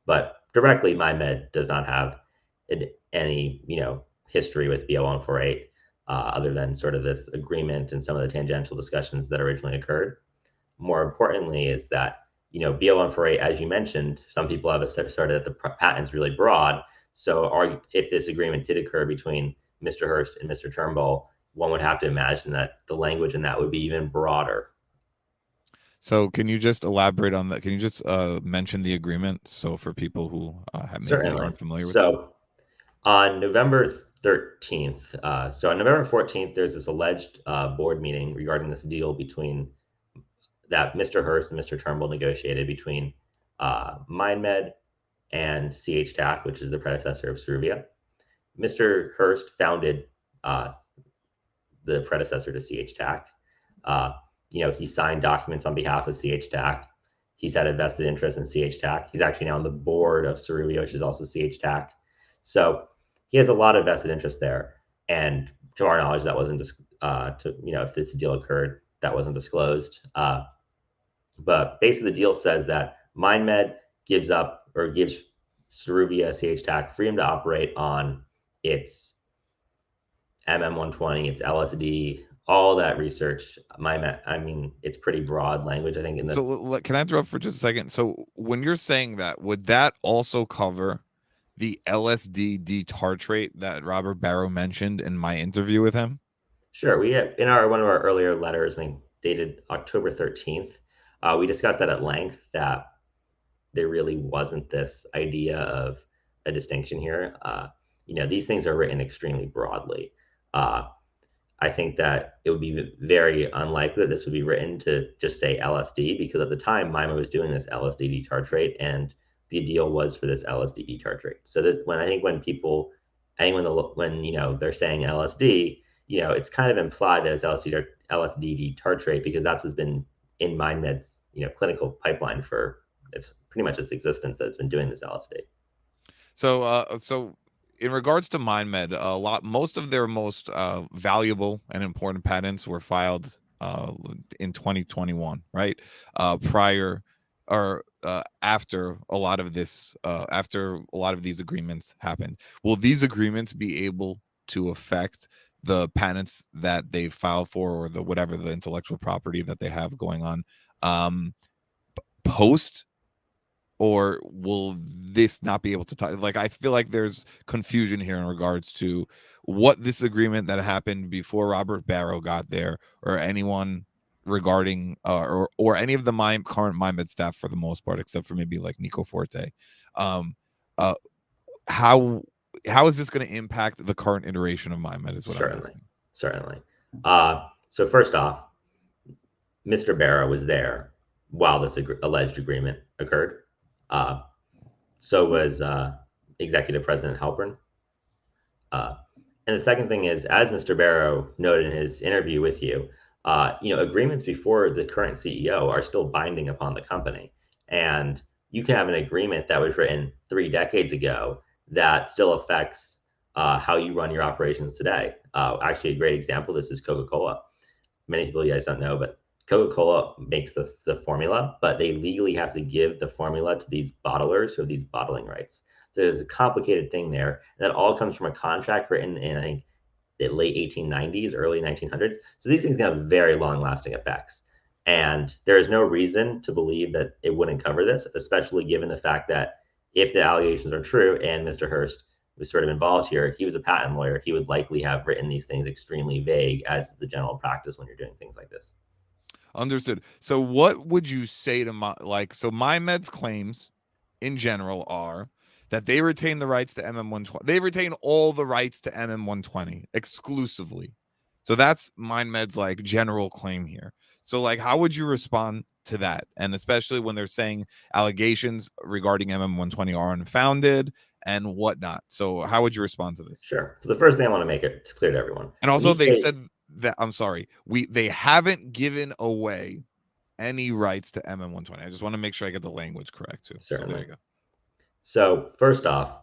But directly, MindMed does not have any, history with BL148, other than sort of this agreement and some of the tangential discussions that originally occurred. More importantly is that, BL148, as you mentioned, some people have asserted that the patent's really broad. So if this agreement did occur between Mr. Hurst and Mr. Turnbull, one would have to imagine that the language in that would be even broader. So can you just elaborate on that? Can you just mention the agreement, so for people who maybe Certainly. aren't familiar with it? So on November 13th, so on November 14th, there's this alleged board meeting regarding this deal that Mr. Hurst and Mr. Turnbull negotiated between MindMed and CHTAC, which is the predecessor of Ceruvia. Mr. Hurst founded the predecessor to CHTAC. He signed documents on behalf of CHTAC. He's had a vested interest in CHTAC. He's actually now on the board of Ceruvia, which is also CHTAC. So he has a lot of vested interest there. And to our knowledge, that wasn't if this deal occurred, that wasn't disclosed. But basically, the deal says that MindMed gives Ceruvia CHTAC freedom to operate on its MM120, its LSD, all that research. It's pretty broad language, I think. So can I interrupt for just a second? So when you're saying that, would that also cover the LSD detartrate that Robert Barrow mentioned in my interview with him? Sure. We have in one of our earlier letters, I think dated October 13th, we discussed that at length, that there really wasn't this idea of a distinction here. These things are written extremely broadly. I think that it would be very unlikely that this would be written to just say LSD, because at the time, MIMA was doing this LSD detartrate, and the deal was for this LSD detartrate. So that when they're saying LSD, it's kind of implied that it's LSD detartrate, because that's what's been in MindMed's clinical pipeline for it's pretty much its existence, that it's been doing this LSD. So in regards to MindMed, most of their most valuable and important patents were filed in 2021, right? Prior or after a lot of these agreements happened. Will these agreements be able to affect the patents that they filed for, or the intellectual property that they have going on post? Or will this not be able to talk? Like, I feel like there's confusion here in regards to what this agreement that happened before Robert Barrow got there, or anyone regarding or any of the current MindMed staff, for the most part, except for maybe like Nico Forte. How is this going to impact the current iteration of MindMed is what I'm asking. Certainly. So first off, Mr. Barrow was there while this alleged agreement occurred. So was Executive President Halpern. And the second thing is, as Mr. Barrow noted in his interview with you, agreements before the current CEO are still binding upon the company. And you can have an agreement that was written 3 decades ago that still affects how you run your operations today. Actually, a great example of this is Coca-Cola. Many people, you guys don't know, but Coca-Cola makes the formula, but they legally have to give the formula to these bottlers who have these bottling rights. So there's a complicated thing there. That all comes from a contract written in, I think, the late 1890s, early 1900s. So these things have very long-lasting effects. And there is no reason to believe that it wouldn't cover this, especially given the fact that if the allegations are true and Mr. Hearst was sort of involved here, he was a patent lawyer. He would likely have written these things extremely vague, as the general practice when you're doing things like this. Understood. So what would you say to so MindMed's claims in general are that they retain the rights to MM120. They retain all the rights to MM120 exclusively. So that's MindMed's like general claim here. So like how would you respond to that? And especially when they're saying allegations regarding MM120 are unfounded and whatnot. So how would you respond to this? Sure. So the first thing I want to make it clear to everyone. And also they said that they haven't given away any rights to MM120. I just want to make sure I get the language correct too. Certainly. So there you go. So first off,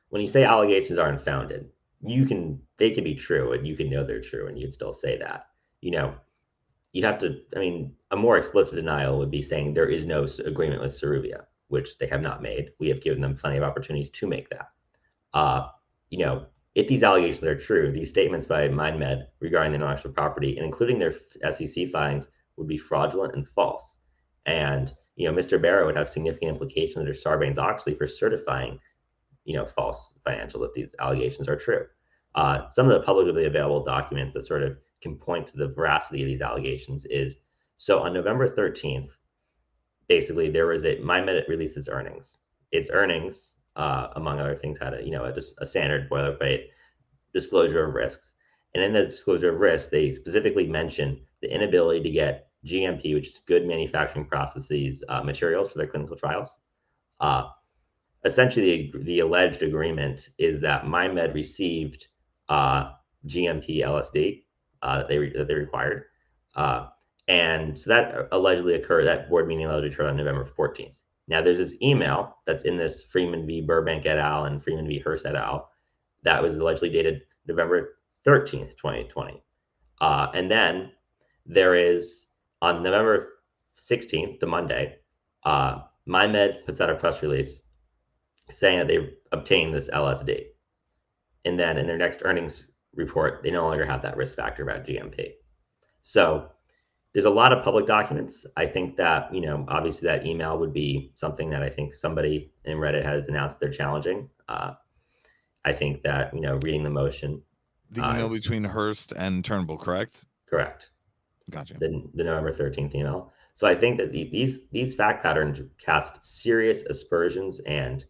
when you say allegations are unfounded, they can be true and you can know they're true and you'd still say that. You'd have to, a more explicit denial would be saying there is no agreement with Ceruvia, which they have not made. We have given them plenty of opportunities to make that. If these allegations are true, these statements by MindMed regarding the intellectual property and including their SEC filings would be fraudulent and false. And, Mr. Barrow would have significant implications under Sarbanes-Oxley for certifying, false financials if these allegations are true. Some of the publicly available documents that sort of can point to the veracity of these allegations is, so on November 13th, basically there was MindMed released its earnings. Its earnings, among other things, had a standard boilerplate disclosure of risks. And in the disclosure of risks, they specifically mentioned the inability to get GMP, which is good manufacturing processes, materials for their clinical trials. Essentially, the alleged agreement is that MindMed received GMP LSD that they required. And so that allegedly occurred, that board meeting allegedly occurred on November 14th. Now, there's this email that's in this Freeman v. Burbank et al. And Freeman v. Hearst et al. That was allegedly dated November 13th, 2020. And then there is, on November 16th, the Monday, MindMed puts out a press release saying that they obtained this LSD. And then in their next earnings report, they no longer have that risk factor about GMP. So there's a lot of public documents. I think that, obviously that email would be something that I think somebody in Reddit has announced they're challenging. I think that, reading the motion. The email between Hearst and Turnbull, correct? Correct. Gotcha. The November 13th email. So I think that these fact patterns cast serious aspersions, and,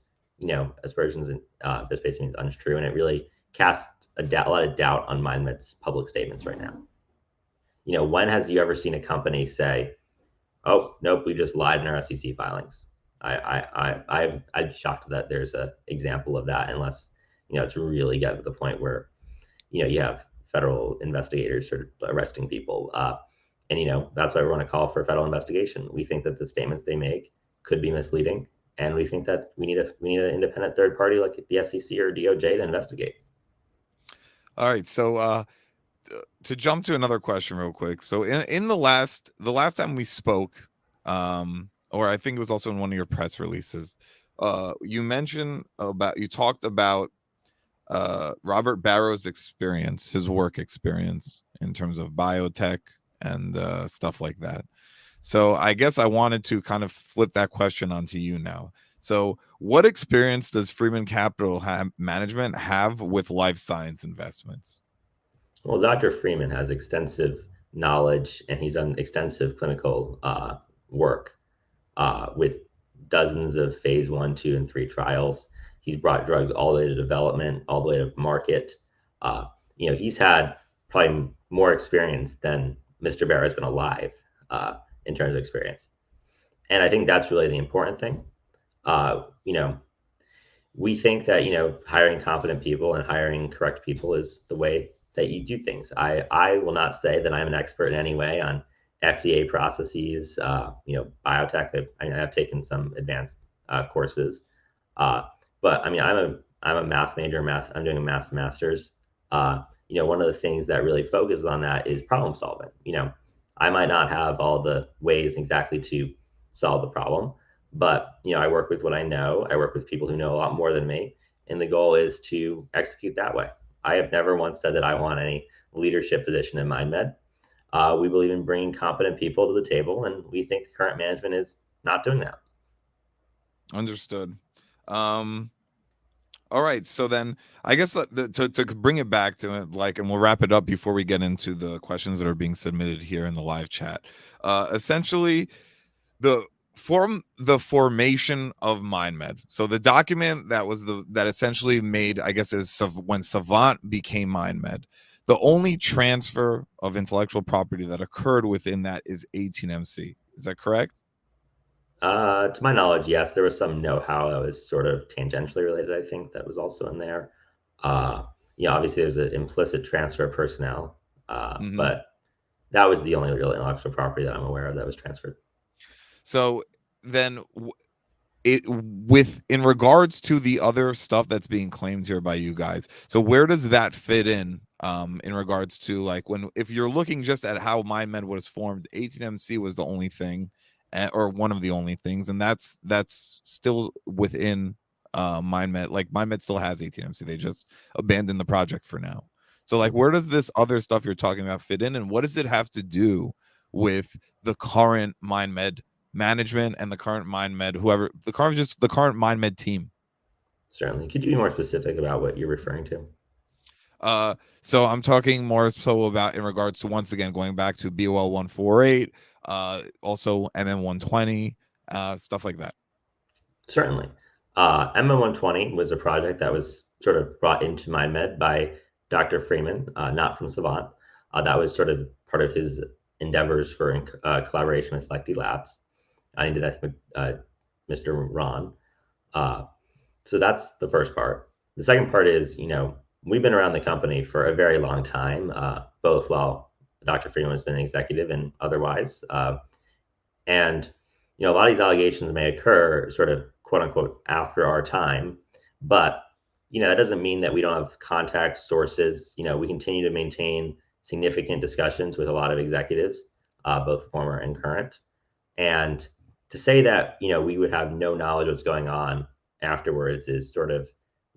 aspersions just basically means untrue, and it really casts a lot of doubt on MindMed's public statements right now. When has you ever seen a company say, "Oh, nope, we just lied in our SEC filings"? I'm shocked that there's an example of that, unless it's really got to the point where you have federal investigators sort of arresting people, and that's why we want to call for a federal investigation. We think that the statements they make could be misleading, and we think that we need an independent third party like the SEC or DOJ to investigate. All right, so to jump to another question real quick. So in the last time we spoke, or I think it was also in one of your press releases, you talked about Robert Barrow's experience, his work experience in terms of biotech and stuff like that. So I guess I wanted to kind of flip that question onto you now. So what experience does Freeman Capital Management have with life science investments? Well, Dr. Freeman has extensive knowledge, and he's done extensive clinical work with dozens of phase 1, 2, and 3 trials. He's brought drugs all the way to development, all the way to market. He's had probably more experience than Mr. Barrow has been alive in terms of experience. And I think that's really the important thing. We think that, hiring competent people and hiring correct people is the way that you do things. I will not say that I'm an expert in any way on FDA processes, biotech. I've taken some advanced courses, but I'm a math major. I'm doing a math master's. One of the things that really focuses on that is problem solving. I might not have all the ways exactly to solve the problem, but I work with what I know. I work with people who know a lot more than me, and the goal is to execute that way. I have never once said that I want any leadership position in MindMed. We believe in bringing competent people to the table, and we think the current management is not doing that. Understood. All right, so then I guess to bring it back to it, like, and we'll wrap it up before we get into the questions that are being submitted here in the live chat. Essentially, the formation of MindMed. So the document that essentially made, I guess, is when Savant became MindMed. The only transfer of intellectual property that occurred within that is 18MC. Is that correct? To my knowledge, yes, there was some know-how that was sort of tangentially related. I think that was also in there. Obviously, there's an implicit transfer of personnel, but that was the only real intellectual property that I'm aware of that was transferred. So then, in regards to the other stuff that's being claimed here by you guys, so where does that fit in regards to, like, if you're looking just at how MindMed was formed, 18MC was the only thing, or one of the only things, and that's still within MindMed. Like, MindMed still has 18MC, they just abandoned the project for now. So, like, where does this other stuff you're talking about fit in, and what does it have to do with the current MindMed management and the current MindMed, the current MindMed team? Certainly. Could you be more specific about what you're referring to? So I'm talking more so about in regards to, once again, going back to BOL 148, also MM 120, stuff like that. Certainly. MM 120 was a project that was sort of brought into MindMed by Dr. Freeman, not from Savant. That was sort of part of his endeavors for collaboration with Lecti Labs. I did that with Mr. Ron. So that's the first part. The second part is, we've been around the company for a very long time, both while Dr. Freeman has been an executive and otherwise. And, a lot of these allegations may occur sort of quote unquote after our time, but, that doesn't mean that we don't have contact sources. We continue to maintain significant discussions with a lot of executives, both former and current. And to say that, we would have no knowledge of what's going on afterwards is sort of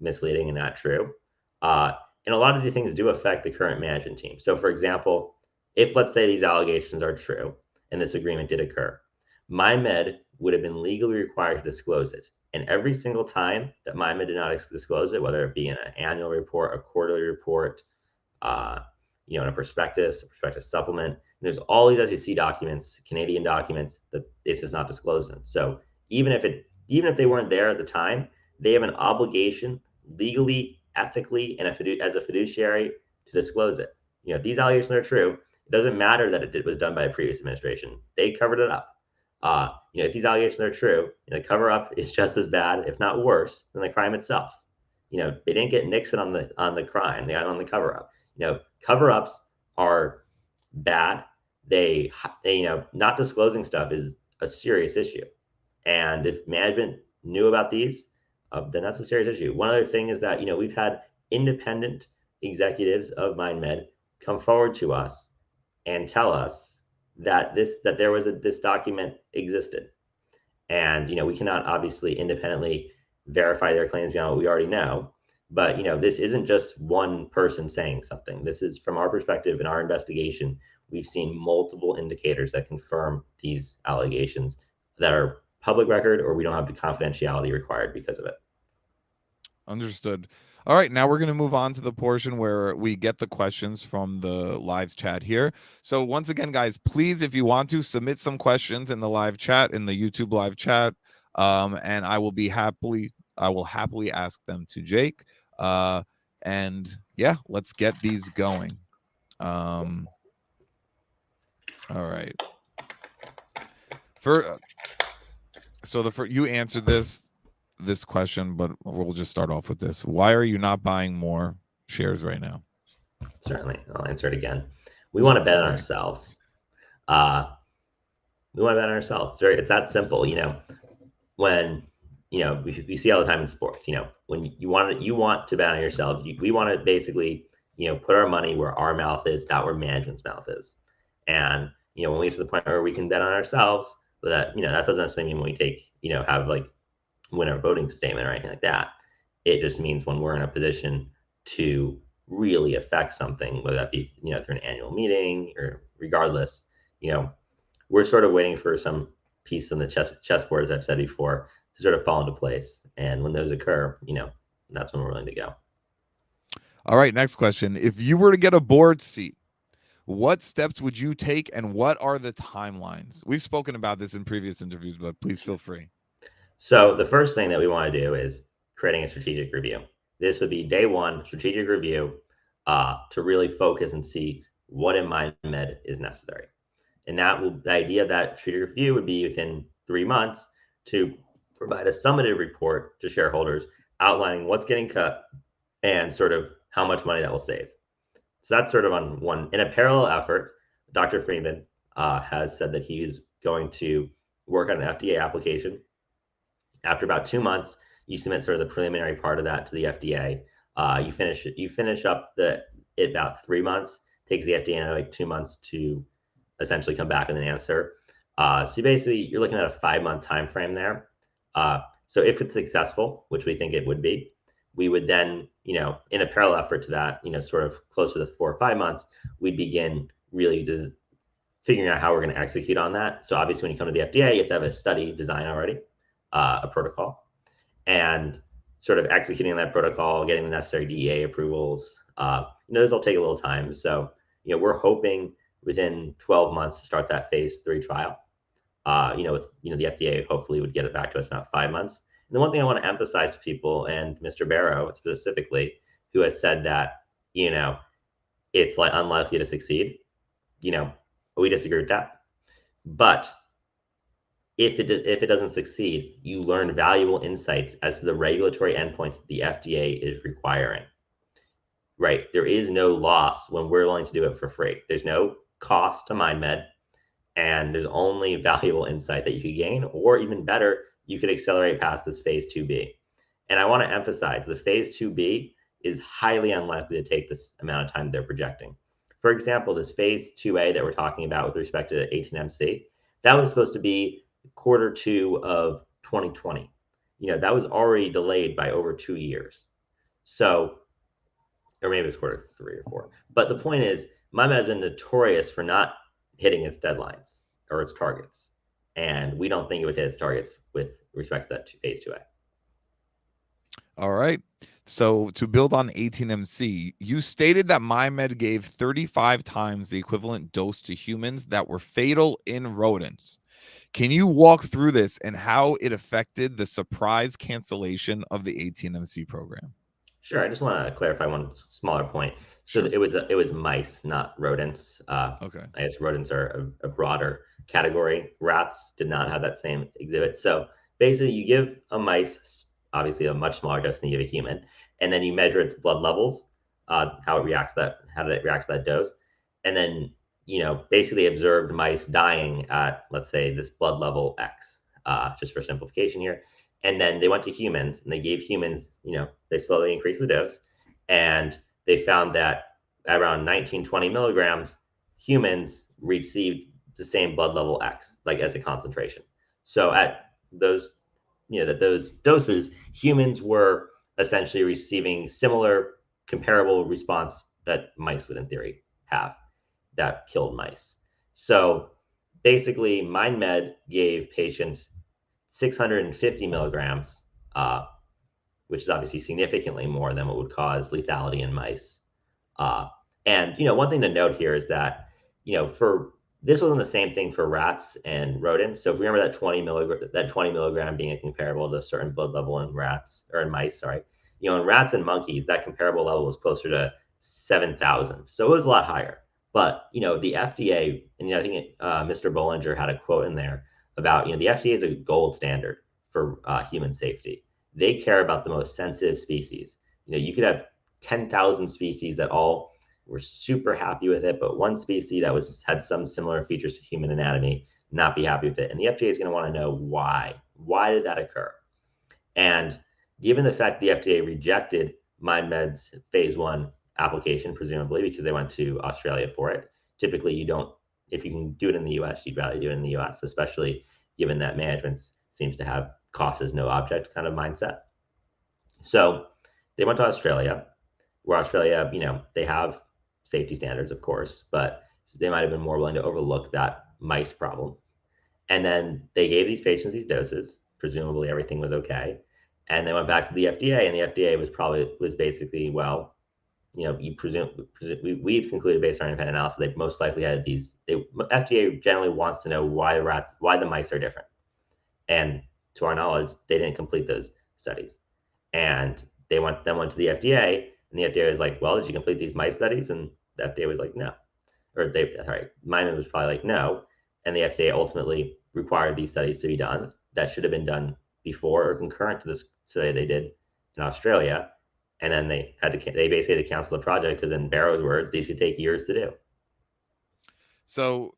misleading and not true. And a lot of the things do affect the current management team. So, for example, if, let's say, these allegations are true and this agreement did occur, MindMed would have been legally required to disclose it. And every single time that MindMed did not disclose it, whether it be in an annual report, a quarterly report, in a prospectus supplement, there's all these SEC documents, Canadian documents, that it's just not disclosed in. So even if they weren't there at the time, they have an obligation legally, ethically, and as a fiduciary to disclose it. If these allegations are true, it doesn't matter that it was done by a previous administration. They covered it up. If these allegations are true, the cover up is just as bad, if not worse, than the crime itself. They didn't get Nixon on the crime; they got on the cover up. Cover ups are bad. They not disclosing stuff is a serious issue, and if management knew about these, then that's a serious issue. One other thing is that we've had independent executives of MindMed come forward to us and tell us that there was this document existed, and we cannot obviously independently verify their claims beyond what we already know. But this isn't just one person saying something. This is, from our perspective in our investigation, we've seen multiple indicators that confirm these allegations that are public record, or we don't have the confidentiality required because of it. Understood. All right, now we're going to move on to the portion where we get the questions from the live chat here. So once again, guys, please, if you want to, submit some questions in the live chat, in the YouTube live chat, and I will happily ask them to Jake. And yeah, let's get these going. All right. You answered this question, but we'll just start off with this. Why are you not buying more shares right now? Certainly. I'll answer it again. We want to bet on ourselves. We want to bet on ourselves. It's that simple. When we see all the time in sports, when you want to bet on yourself, we want to basically, put our money where our mouth is, not where management's mouth is. And when we get to the point where we can bet on ourselves, but that doesn't necessarily mean when we take, have like win a voting statement or anything like that. It just means when we're in a position to really affect something, whether that be, through an annual meeting or regardless, we're sort of waiting for some piece on the chessboard, as I've said before, to sort of fall into place. And when those occur, that's when we're willing to go. All right, next question. If you were to get a board seat, what steps would you take and what are the timelines? We've spoken about this in previous interviews, but please feel free. So the first thing that we want to do is creating a strategic review. This would be day one, strategic review, to really focus and see what in MindMed is necessary. And the idea of that strategic review would be within 3 months to provide a summative report to shareholders outlining what's getting cut and sort of how much money that will save. So that's sort of on one. In a parallel effort, Dr. Freeman has said that he is going to work on an FDA application. After about 2 months, you submit sort of the preliminary part of that to the FDA. You finish up it about 3 months. Takes the FDA like 2 months to essentially come back with an answer. So basically, you're looking at a 5-month time frame there. So if it's successful, which we think it would be, we would then, in a parallel effort to that, sort of closer to 4 or 5 months, we'd begin really figuring out how we're going to execute on that. So obviously, when you come to the FDA, you have to have a study design already, a protocol, and sort of executing that protocol, getting the necessary DEA approvals. Those will take a little time. So, we're hoping within 12 months to start that phase 3 trial. The FDA hopefully would get it back to us in about 5 months. And the one thing I want to emphasize to people, and Mr. Barrow specifically, who has said that, it's like unlikely to succeed, we disagree with that. But if it doesn't succeed, you learn valuable insights as to the regulatory endpoints the FDA is requiring. Right? There is no loss when we're willing to do it for free. There's no cost to MindMed, and there's only valuable insight that you could gain, or even better, you could accelerate past this phase 2B. And I want to emphasize the phase 2B is highly unlikely to take this amount of time they're projecting. For example, this phase 2A that we're talking about with respect to 18MC, that was supposed to be Q2 of 2020. That was already delayed by over 2 years. So, or maybe it's Q3 or 4. But the point is, MindMed has been notorious for not hitting its deadlines or its targets. And we don't think it would hit its targets with respect to that phase 2A. All right. So to build on 18MC, you stated that MindMed gave 35 times the equivalent dose to humans that were fatal in rodents. Can you walk through this and how it affected the surprise cancellation of the 18MC program? Sure. I just want to clarify one smaller point. So Sure. it was mice, not rodents. Okay. I guess rodents are a broader category. Rats did not have that same exhibit. So basically, you give a mice obviously a much smaller dose than you give a human, and then you measure its blood levels, how it reacts to that dose, and then basically observed mice dying at, let's say, this blood level X, just for simplification here. And then they went to humans and they gave humans, they slowly increased the dose, and they found that at around 19-20 milligrams, humans received the same blood level X, like as a concentration. So at those, those doses, humans were essentially receiving similar comparable response that mice would in theory have that killed mice. So basically, MindMed gave patients 650 milligrams, which is obviously significantly more than what would cause lethality in mice. And one thing to note here is that for this wasn't the same thing for rats and rodents. So if we remember that 20 milligram being comparable to a certain blood level in rats or in mice, sorry, in rats and monkeys, that comparable level was closer to 7,000. So it was a lot higher. But the FDA, and I think Mr. Bollinger had a quote in there about the FDA is a gold standard for human safety. They care about the most sensitive species. You could have 10,000 species that all were super happy with it, but one species that had some similar features to human anatomy not be happy with it. And the FDA is going to want to know why. Why did that occur? And given the fact the FDA rejected MindMed's phase 1 application, presumably because they went to Australia for it, typically you don't if you can do it in the US, you'd rather do it in the US, especially given that management seems to have cost as no object kind of mindset. So they went to Australia, where Australia, they have safety standards, of course, but they might have been more willing to overlook that mice problem. And then they gave these patients these doses. Presumably everything was okay. And they went back to the FDA, and the FDA was basically, well, you we've concluded based on independent analysis they most likely had these. FDA generally wants to know why the mice are different, and to our knowledge, they didn't complete those studies, and they went to the FDA, and the FDA was like, well, did you complete these mice studies? And the FDA was like, no, MindMed was probably like, no, and the FDA ultimately required these studies to be done. That should have been done before or concurrent to this study they did in Australia, and then they basically had to cancel the project because, in Barrow's words, these could take years to do. So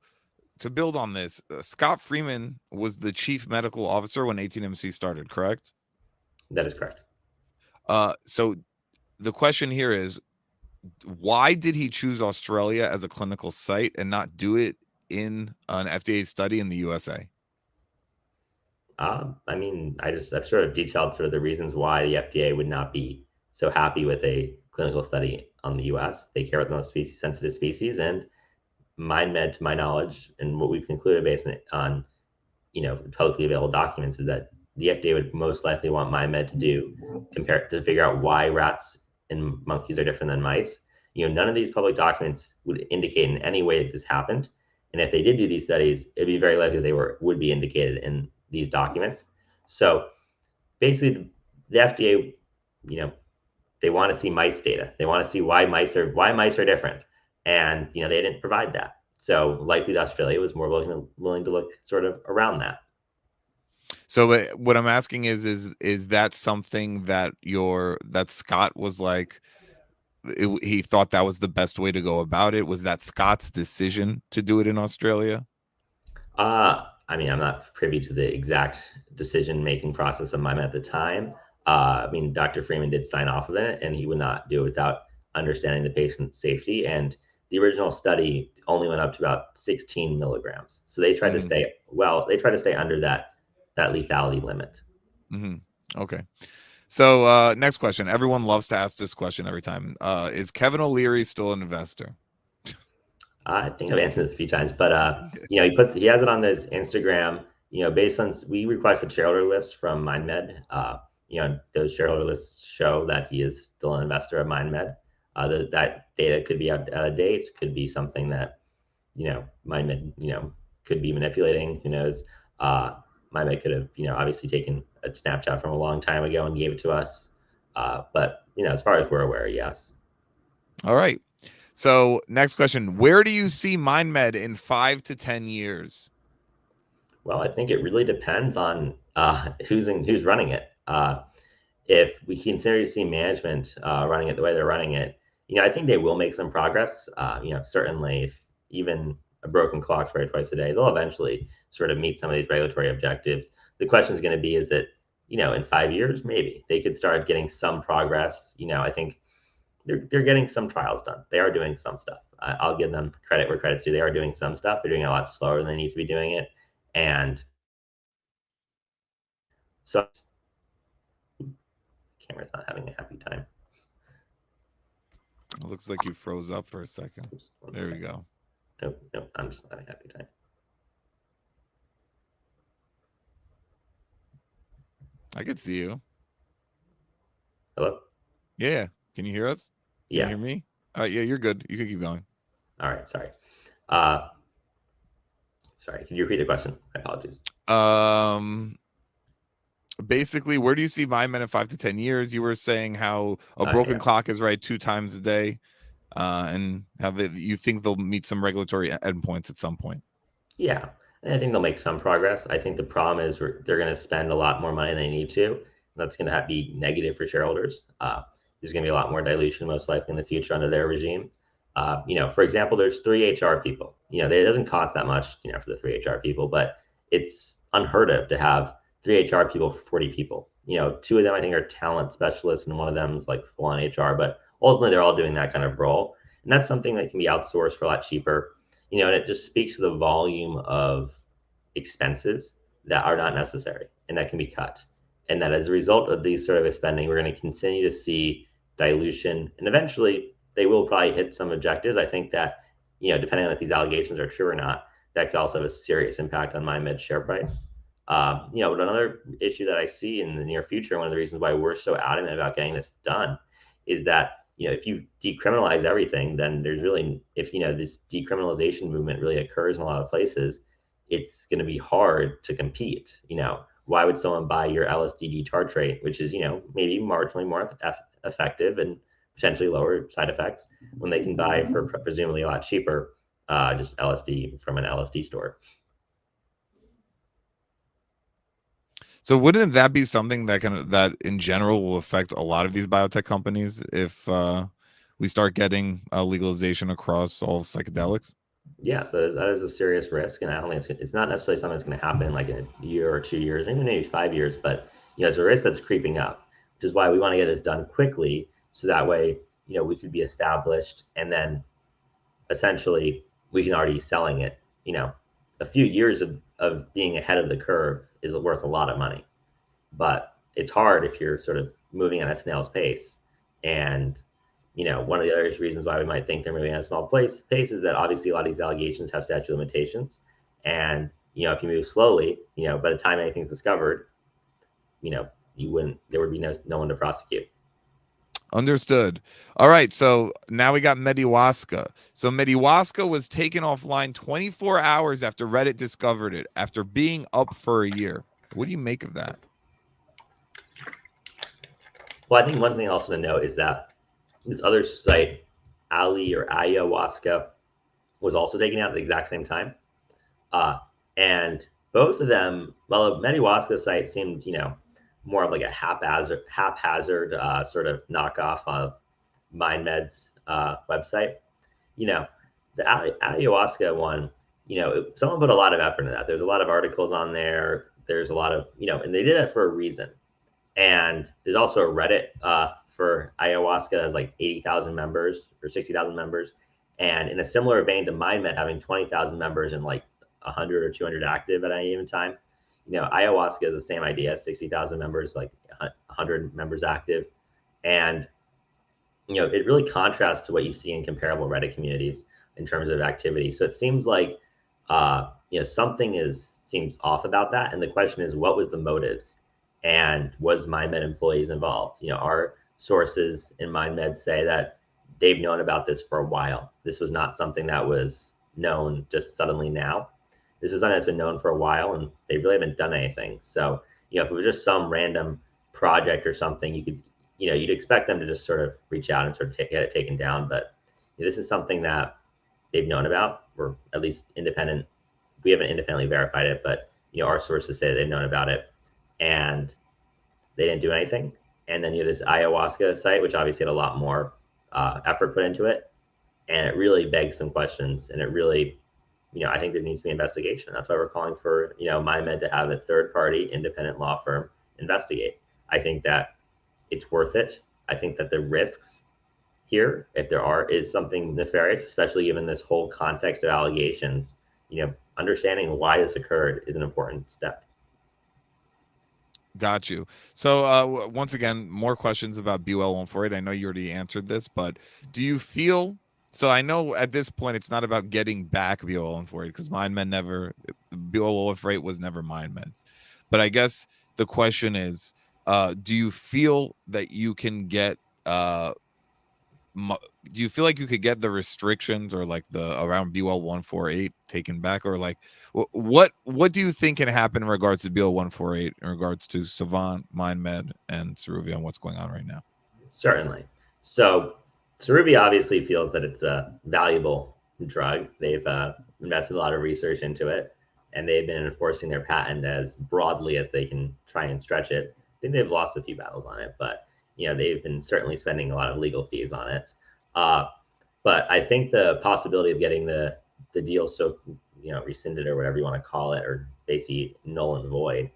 to build on this, Scott Freeman was the chief medical officer when 18MC started, correct? That is correct. So the question here is, why did he choose Australia as a clinical site and not do it in an FDA study in the USA? I've sort of detailed sort of the reasons why the FDA would not be so happy with a clinical study on the US. They care about the most sensitive species, and MindMed, to my knowledge, and what we've concluded based on publicly available documents, is that the FDA would most likely want MindMed to figure out why rats and monkeys are different than mice. None of these public documents would indicate in any way that this happened. And if they did do these studies, it'd be very likely would be indicated in these documents. So basically, the FDA, they want to see mice data. They want to see why mice are different, and they didn't provide that. So likely Australia was more willing to look sort of around that. So what I'm asking is that something that Scott was like, he thought that was the best way to go about it? Was that Scott's decision to do it in Australia? I'm not privy to the exact decision-making process of MindMed at the time. Dr. Freeman did sign off on it, and he would not do it without understanding the patient's safety. And the original study only went up to about 16 milligrams. So they tried to stay under that lethality limit. Okay. So next question. Everyone loves to ask this question every time. Is Kevin O'Leary still an investor? I think I've answered this a few times, but he has it on his Instagram. Based on, we requested shareholder lists from MindMed. Those shareholder lists show that he is still an investor of MindMed. That data could be out of date, could be something that MindMed could be manipulating. Who knows? MindMed could have obviously taken a snapshot from a long time ago and gave it to us. But as far as we're aware, yes. All right. So next question, where do you see MindMed in 5 to 10 years? Well, I think it really depends on who's running it. If we continue to see management running it the way they're running it, I think they will make some progress. Certainly, if even a broken clock's right twice a day, they'll eventually sort of meet some of these regulatory objectives. The question is going to be, is it, in 5 years, maybe they could start getting some progress. I think they're getting some trials done. They are doing some stuff. I'll give them credit where credit's due. They are doing some stuff. They're doing it a lot slower than they need to be doing it. And so camera's not having a happy time. It looks like you froze up for a second. Oops, there we go. Nope, I'm just not having a happy time. I could see you. Hello? Yeah. Can you hear us? Can you hear me? All right. Yeah, you're good. You can keep going. All right. Sorry. Sorry. Can you repeat the question? My apologies. Basically, where do you see MindMed in 5 to 10 years? You were saying how a broken clock is right 2 times a day, and you think they'll meet some regulatory endpoints at some point. Yeah, I think they'll make some progress. I think the problem is they're going to spend a lot more money than they need to. That's going to be negative for shareholders. There's going to be a lot more dilution, most likely, in the future under their regime. For example, there's 3 HR people. It doesn't cost that much, for the 3 HR people, but it's unheard of to have 3 HR people for 40 people. 2 of them, I think, are talent specialists, and one of them is like full on HR. But ultimately, they're all doing that kind of role, and that's something that can be outsourced for a lot cheaper. and it just speaks to the volume of expenses that are not necessary and that can be cut. And that as a result of these sort of spending, we're going to continue to see dilution, and eventually they will probably hit some objectives. I think that, depending on if these allegations are true or not, that could also have a serious impact on MindMed's share price. But another issue that I see in the near future, one of the reasons why we're so adamant about getting this done, is that if you decriminalize everything, then there's really, if this decriminalization movement really occurs in a lot of places, it's going to be hard to compete. Why would someone buy your LSD tartrate, which is maybe marginally more effective and potentially lower side effects, when they can buy for presumably a lot cheaper just LSD from an LSD store? So wouldn't that be something that in general will affect a lot of these biotech companies if we start getting legalization across all psychedelics? Yes, that is a serious risk, and I don't think it's not necessarily something that's going to happen in like a year or 2 years, or even maybe 5 years. But it's a risk that's creeping up, which is why we want to get this done quickly, so that way we could be established, and then essentially we can already be selling it. A few years of being ahead of the curve is worth a lot of money, but it's hard if you're sort of moving at a snail's pace. And one of the other reasons why we might think they're moving at a small pace is that obviously a lot of these allegations have statute of limitations. And, if you move slowly, by the time anything's discovered, there would be no one to prosecute. Understood. All right. So now we got Mediwaska. So Mediwaska was taken offline 24 hours after Reddit discovered it, after being up for a year. What do you make of that? Well, I think one thing also to note is that this other site, Ali or Ayahuasca, was also taken out at the exact same time. And both of them, well, the Mediwaska site seemed, more of like a haphazard sort of knockoff of MindMed's website. The ayahuasca one, someone put a lot of effort into that. There's a lot of articles on there. There's a lot of, and they did that for a reason. And there's also a Reddit for ayahuasca that has like 80,000 members or 60,000 members. And in a similar vein to MindMed having 20,000 members and like 100 or 200 active at any given time, ayahuasca is the same idea: 60,000 members, like 100 members active. And it really contrasts to what you see in comparable Reddit communities in terms of activity. So it seems like something seems off about that. And the question is, what was the motives? And was MindMed employees involved? Our sources in MindMed say that they've known about this for a while. This was not something that was known just suddenly now. This is something that's been known for a while, and they really haven't done anything. So, if it was just some random project or something, you'd expect them to just sort of reach out and sort of get it taken down. But this is something that they've known about, or at least independent. We haven't independently verified it, but our sources say they've known about it, and they didn't do anything. And then you have this ayahuasca site, which obviously had a lot more effort put into it, and it really begs some questions. And it really, I think there needs to be investigation. That's why we're calling for MindMed to have a third-party independent law firm investigate. I think that it's worth it. I think that the risks here, if there are, is something nefarious, especially given this whole context of allegations. Understanding why this occurred is an important step. Got you. So once again, more questions about BUL 148. I know you already answered this, but do you feel, so I know at this point it's not about getting back BUL 148 because MindMed never, BUL 148 was never MindMed's. But I guess the question is, do you feel that you can get do you feel like you could get the restrictions or like the around BUL 148 taken back, or like what do you think can happen in regards to BUL 148 in regards to Savant, MindMed, and Ceruvia and what's going on right now? Certainly. So Ceruvia obviously feels that it's a valuable drug. They've invested a lot of research into it, and they've been enforcing their patent as broadly as they can try and stretch it. I think they've lost a few battles on it, but they've been certainly spending a lot of legal fees on it. But I think the possibility of getting the deal so rescinded or whatever you want to call it, or basically null and void,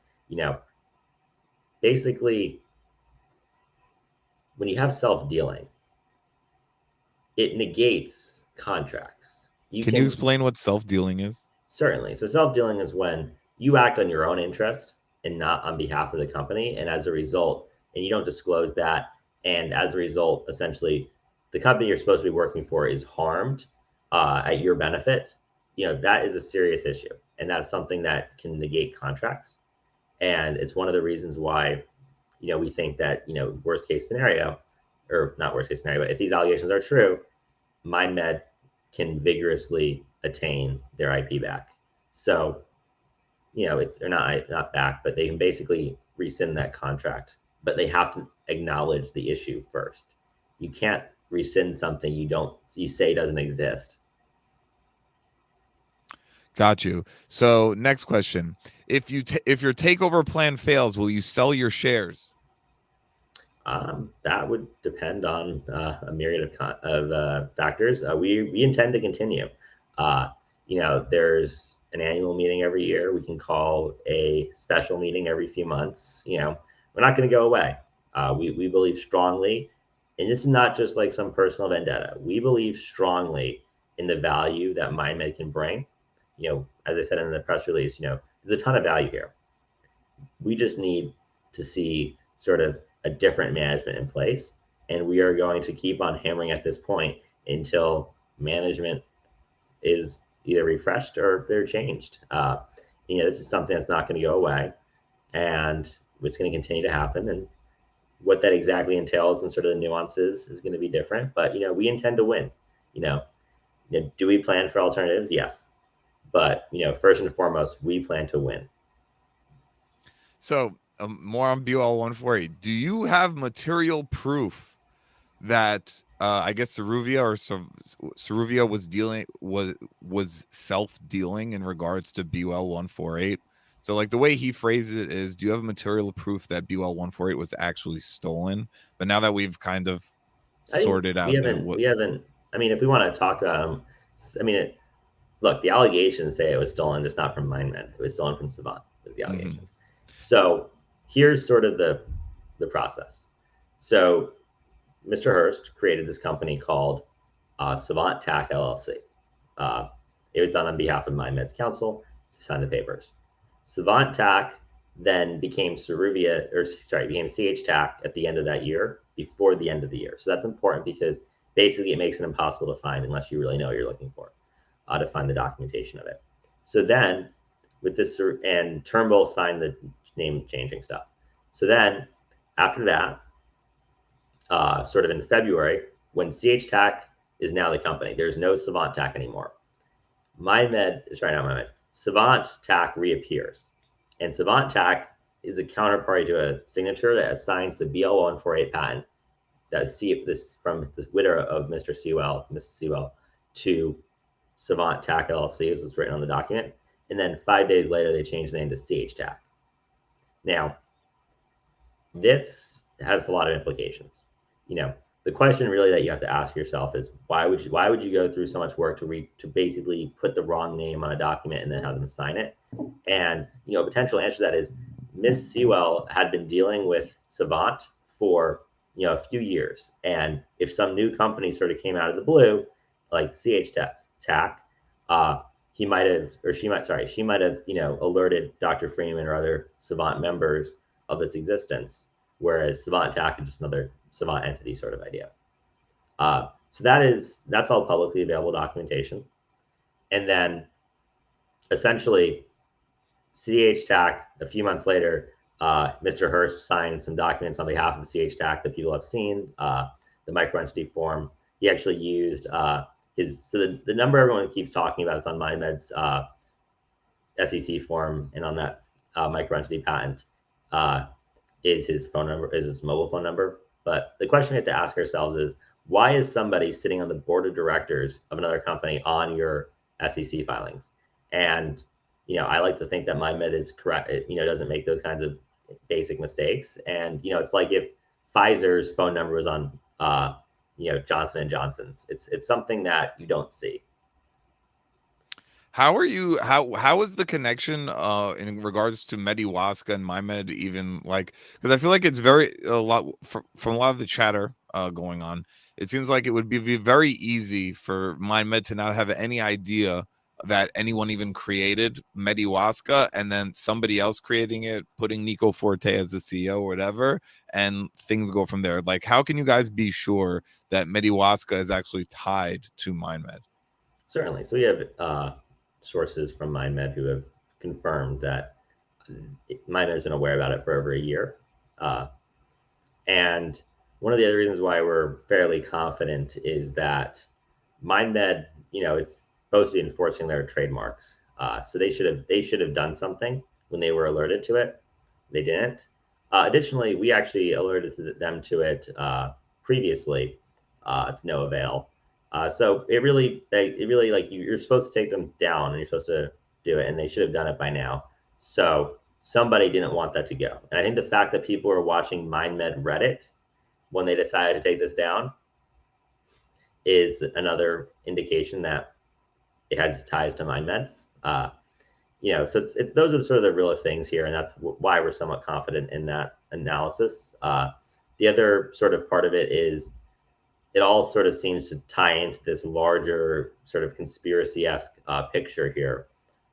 basically when you have self-dealing, it negates contracts. You Can you can explain what self-dealing is? certainly. So self-dealing is when you act on your own interest and not on behalf of the company, and as a result, and you don't disclose that, and as a result, essentially, the company you're supposed to be working for is harmed at your benefit. That is a serious issue, and that's something that can negate contracts. And it's one of the reasons why we think that worst case scenario, or not worst case scenario, but if these allegations are true, MindMed can vigorously attain their IP back. So they're not back, but they can basically rescind that contract. But they have to acknowledge the issue first. You can't rescind something you say doesn't exist. Got you. So next question: if your takeover plan fails, will you sell your shares? That would depend on a myriad of factors. We intend to continue. Uh, there's an annual meeting every year. We can call a special meeting every few months. We're not going to go away. We believe strongly, and this is not just like some personal vendetta. We believe strongly in the value that MindMed can bring. As I said in the press release, there's a ton of value here. We just need to see sort of a different management in place. And we are going to keep on hammering at this point until management is either refreshed or they're changed. This is something that's not going to go away, and it's going to continue to happen. And what that exactly entails and sort of the nuances is going to be different. But we intend to win. Do we plan for alternatives? Yes, but first and foremost, we plan to win. So more on BOL 148. Do you have material proof that I guess Ceruvia was self-dealing in regards to BOL 148? So like the way he phrased it is, do you have material proof that BOL 148 was actually stolen? But now that we've kind of I think sorted we out that it haven't was. we haven't. I mean, if we want to talk about them, I mean, look, the allegations say it was stolen, just not from MindMed. It was stolen from Savant. Was the allegation. So here's sort of the process. So Mr. Hurst created this company called Savant Tac LLC. It was done on behalf of MindMed's counsel to sign the papers. Savant Tac then became became CH Tac at the end of that year, before the end of the year. So that's important because basically it makes it impossible to find unless you really know what you're looking for, to find the documentation of it. So then with this, and Turnbull signed the name changing stuff. So then after that, sort of in February, when CH Tac is now the company, there's no Savant Tac anymore. Savant Tac reappears, and Savant Tac is a counterparty to a signature that assigns the BL 148 patent from the widow of Mr. Sewell, Mrs. Sewell, to Savant Tac LLC, as it's written on the document. And then 5 days later, they changed the name to CH Tac. Now, this has a lot of implications. The question really that you have to ask yourself is why would you go through so much work to basically put the wrong name on a document and then have them sign it? And a potential answer to that is Miss Sewell had been dealing with Savant for a few years, and if some new company sort of came out of the blue, like CH Tac, she might have alerted Dr. Freeman or other Savant members of its existence, whereas Savant Tac is just another Savant entity sort of idea. So that's all publicly available documentation. And then essentially CH Tac, a few months later, Mr. Hurst signed some documents on behalf of CH Tac that people have seen, the microentity form. He actually used the number everyone keeps talking about is on MindMed's SEC form, and on that microentity patent is his phone number, is his mobile phone number. But the question we have to ask ourselves is, why is somebody sitting on the board of directors of another company on your SEC filings? And I like to think that MindMed is correct. It doesn't make those kinds of basic mistakes. And it's like if Pfizer's phone number was on Johnson and Johnson's. It's something that you don't see. How is the connection in regards to Mediwaska and MindMed even, like, because I feel like it's very a lot from a lot of the chatter going on, it seems like it would be very easy for MindMed to not have any idea that anyone even created Medihuasca, and then somebody else creating it, putting Nico Forte as the CEO or whatever, and things go from there. Like, how can you guys be sure that Medihuasca is actually tied to MindMed? Certainly. So we have sources from MindMed who have confirmed that MindMed has been aware about it for over a year. Uh, and one of the other reasons why we're fairly confident is that MindMed, is supposed to be enforcing their trademarks. So they should have done something when they were alerted to it. They didn't. Additionally, we actually alerted them to it previously, to no avail. So it really like you're supposed to take them down and you're supposed to do it, and they should have done it by now. So somebody didn't want that to go, and I think the fact that people are watching MindMed Reddit when they decided to take this down is another indication that it has ties to MindMed. So it's those are sort of the real things here, and that's why we're somewhat confident in that analysis. The other sort of part of it is it all sort of seems to tie into this larger sort of conspiracy-esque picture here,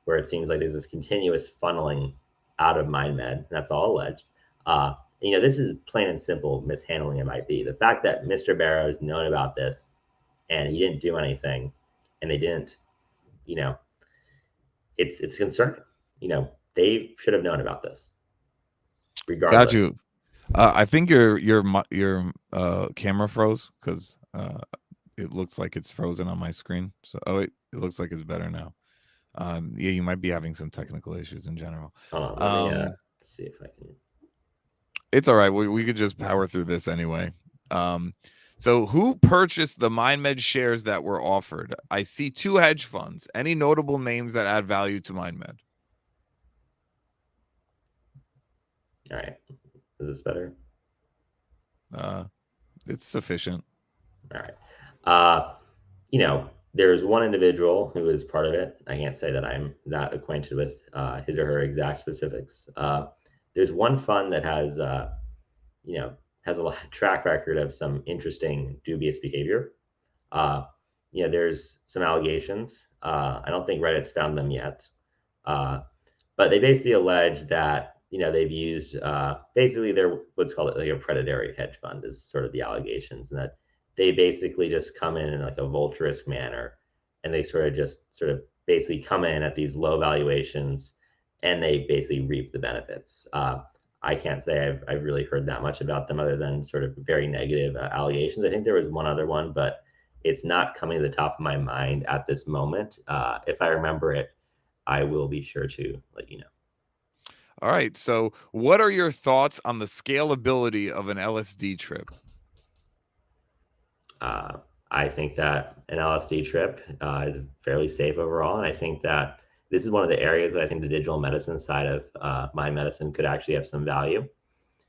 where it seems like there's this continuous funneling out of MindMed. That's all alleged. This is plain and simple mishandling of IP. The fact that Mr. Barrow's known about this and he didn't do anything, and they didn't, you know, it's concerning. They should have known about this, Got regardless. you. I think your camera froze because it looks like it's frozen on my screen. So it looks like it's better now. Yeah, you might be having some technical issues in general. Hold on, let me see if I can. It's all right. We could just power through this anyway. So who purchased the MindMed shares that were offered? I see 2 hedge funds. Any notable names that add value to MindMed? All right, is this better? It's sufficient. All right. There's one individual who is part of it. I can't say that I'm not acquainted with his or her exact specifics. There's one fund that has has a track record of some interesting dubious behavior. There's some allegations. I don't think Reddit's found them yet, but they basically allege that they've used basically they're what's called like a predatory hedge fund is sort of the allegations, and that they basically just come in like a vulturous manner, and they sort of basically come in at these low valuations, and they basically reap the benefits. I can't say I've really heard that much about them other than sort of very negative allegations. I think there was one other one, but it's not coming to the top of my mind at this moment. If I remember it, I will be sure to let you know. All right. So what are your thoughts on the scalability of an LSD trip? I think that an LSD trip is fairly safe overall, and I think that this is one of the areas that I think the digital medicine side of my medicine could actually have some value.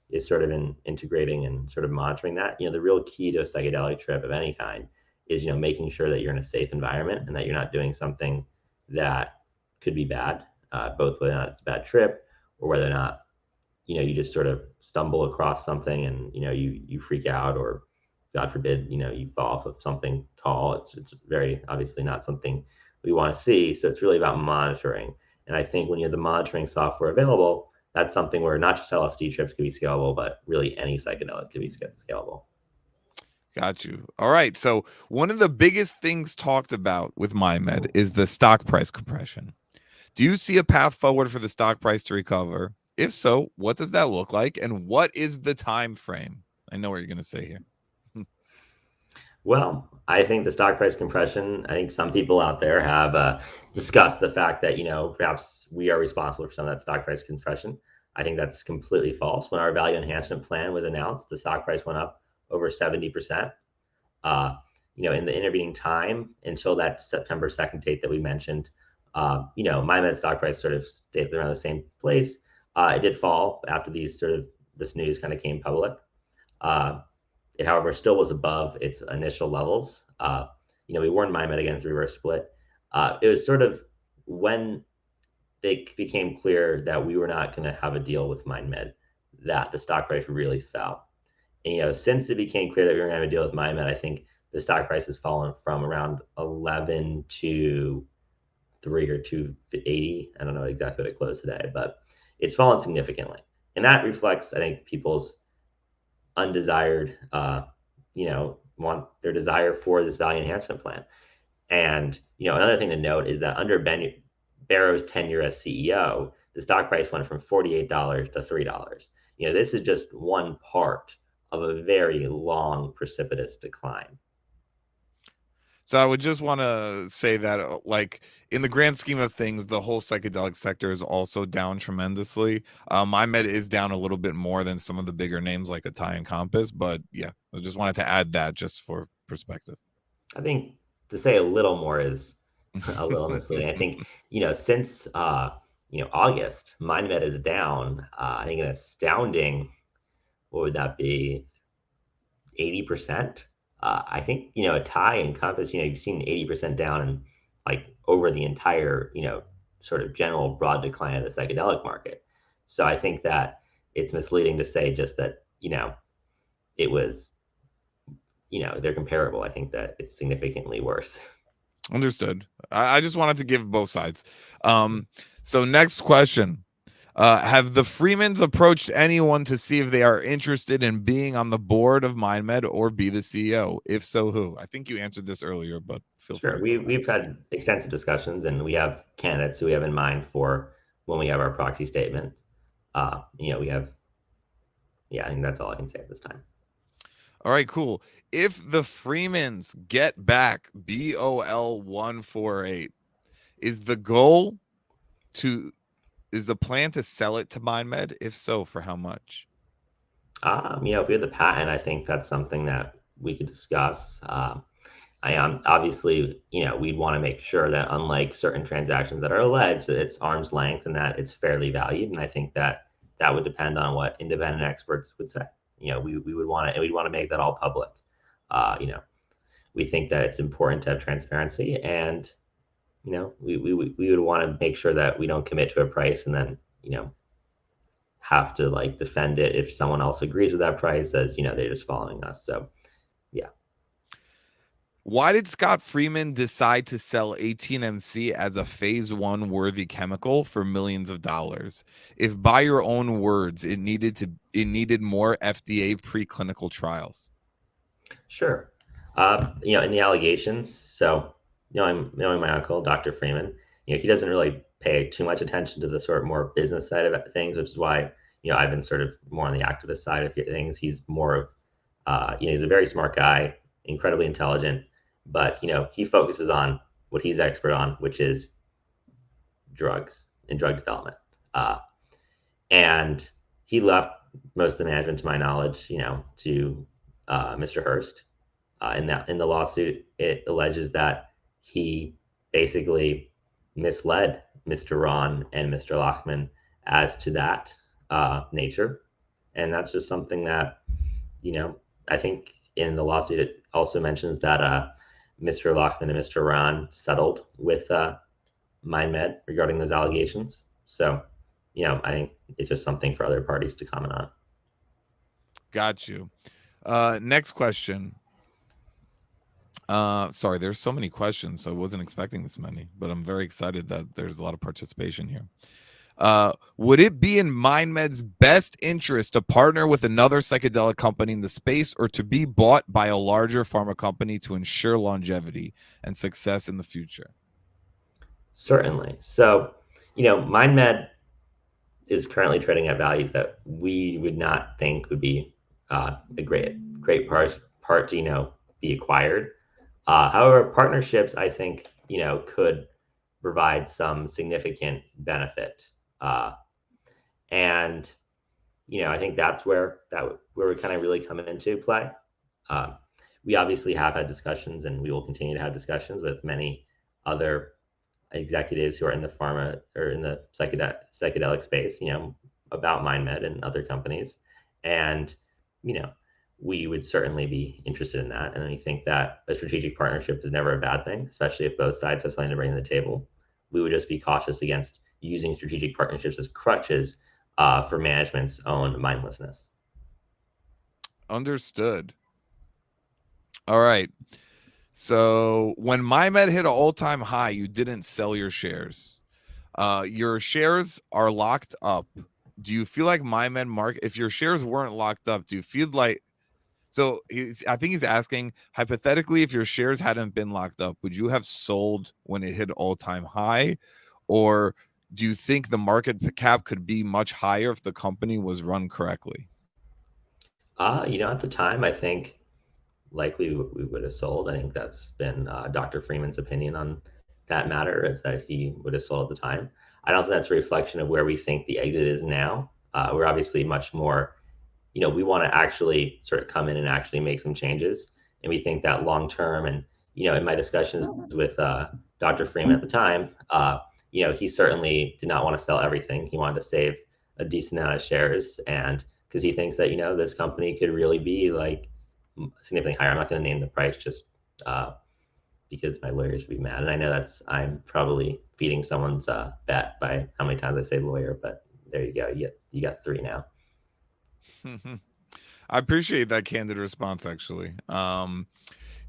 Is sort of in integrating and sort of monitoring that. The real key to a psychedelic trip of any kind is making sure that you're in a safe environment and that you're not doing something that could be bad, both whether or not it's a bad trip or whether or not you just sort of stumble across something and you freak out, or God forbid you fall off of something tall. It's very obviously not something we want to see. So it's really about monitoring. And I think when you have the monitoring software available, that's something where not just LSD trips can be scalable, but really any psychedelic can be scalable. Got you. All right. So one of the biggest things talked about with MindMed is the stock price compression. Do you see a path forward for the stock price to recover? If so, what does that look like, and what is the time frame? I know what you're going to say here. Well, I think the stock price compression, I think some people out there have discussed the fact that, perhaps we are responsible for some of that stock price compression. I think that's completely false. When our value enhancement plan was announced, the stock price went up over 70%. In the intervening time until that September 2nd date that we mentioned, MindMed stock price sort of stayed around the same place. It did fall after this news kind of came public. It, however, still was above its initial levels. We warned MindMed against the reverse split. It was sort of when it became clear that we were not going to have a deal with MindMed that the stock price really fell. And, since it became clear that we were going to have a deal with MindMed, I think the stock price has fallen from around 11 to 3 or 280. I don't know exactly what it closed today, but it's fallen significantly. And that reflects, I think, people's undesired, want their desire for this value enhancement plan. And, another thing to note is that under Barrow's tenure as CEO, the stock price went from $48 to $3. This is just one part of a very long, precipitous decline. So I would just want to say that, like, in the grand scheme of things, the whole psychedelic sector is also down tremendously. MindMed is down a little bit more than some of the bigger names like Atai and Compass, but yeah, I just wanted to add that just for perspective. I think to say a little more is a little misleading. I think, since August, MindMed is down. I think an astounding, what would that be, 80%. I think, a tie and Compass, you've seen 80% down and like over the entire, sort of general broad decline of the psychedelic market. So I think that it's misleading to say just that, it was, they're comparable. I think that it's significantly worse. Understood. I just wanted to give both sides. So next question. Have the Freemans approached anyone to see if they are interested in being on the board of MindMed or be the CEO? If so, who? I think you answered this earlier, but feel free Sure. to go ahead. We've had extensive discussions, and we have candidates who we have in mind for when we have our proxy statement. We have, yeah, I think that's all I can say at this time. All right, cool. If the Freemans get back BOL 148, is the goal to is the plan to sell it to MindMed? If so, for how much? If we had the patent, I think that's something that we could discuss. I am obviously, we'd want to make sure that unlike certain transactions that are alleged, that it's arm's length and that it's fairly valued. And I think that that would depend on what independent experts would say. We would want to, and we'd want to make that all public. We think that it's important to have transparency, and we would want to make sure that we don't commit to a price and then have to like defend it if someone else agrees with that price, as they're just following us. So yeah. Why did Scott Freeman decide to sell 18MC as a phase 1 worthy chemical for millions of dollars? If by your own words, it needed more FDA preclinical trials. Sure. In the allegations, so I'm knowing my uncle, Dr. Freeman, he doesn't really pay too much attention to the sort of more business side of things, which is why I've been sort of more on the activist side of things. He's more of he's a very smart guy, incredibly intelligent, but he focuses on what he's expert on, which is drugs and drug development. And he left most of the management, to my knowledge, to Mr. Hurst. In the lawsuit, it alleges that he basically misled Mr. Ron and Mr. Lachman as to that nature, and that's just something that I think in the lawsuit it also mentions that Mr. Lachman and Mr. Ron settled with MindMed regarding those allegations. So I think it's just something for other parties to comment on. Got you. Next question. Sorry, there's so many questions, so I wasn't expecting this many, but I'm very excited that there's a lot of participation here. Would it be in MindMed's best interest to partner with another psychedelic company in the space, or to be bought by a larger pharma company to ensure longevity and success in the future? Certainly. So, MindMed is currently trading at values that we would not think would be a great part to be acquired. However, partnerships, I think, could provide some significant benefit. And, I think that's where we kind of really come into play. We obviously have had discussions, and we will continue to have discussions with many other executives who are in the pharma or in the psychedelic space, about MindMed and other companies. And, we would certainly be interested in that. And we think that a strategic partnership is never a bad thing, especially if both sides have something to bring to the table. We would just be cautious against using strategic partnerships as crutches for management's own mindlessness. Understood. All right. So when MindMed hit an all-time high, you didn't sell your shares. Your shares are locked up. Do you feel like MindMed market? If your shares weren't locked up, do you feel like? So I think he's asking hypothetically, if your shares hadn't been locked up, would you have sold when it hit all-time high, or do you think the market cap could be much higher if the company was run correctly? At the time, I think likely we would have sold. I think that's been Dr. Freeman's opinion on that matter, is that he would have sold at the time. I don't think that's a reflection of where we think the exit is now. We're obviously much more, we want to actually sort of come in and actually make some changes. And we think that long term, and, in my discussions with Dr. Freeman at the time, he certainly did not want to sell everything. He wanted to save a decent amount of shares. And because he thinks that, this company could really be like significantly higher. I'm not going to name the price just because my lawyers would be mad. And I know I'm probably feeding someone's bet by how many times I say lawyer, but there you go. You got three now. I appreciate that candid response, actually.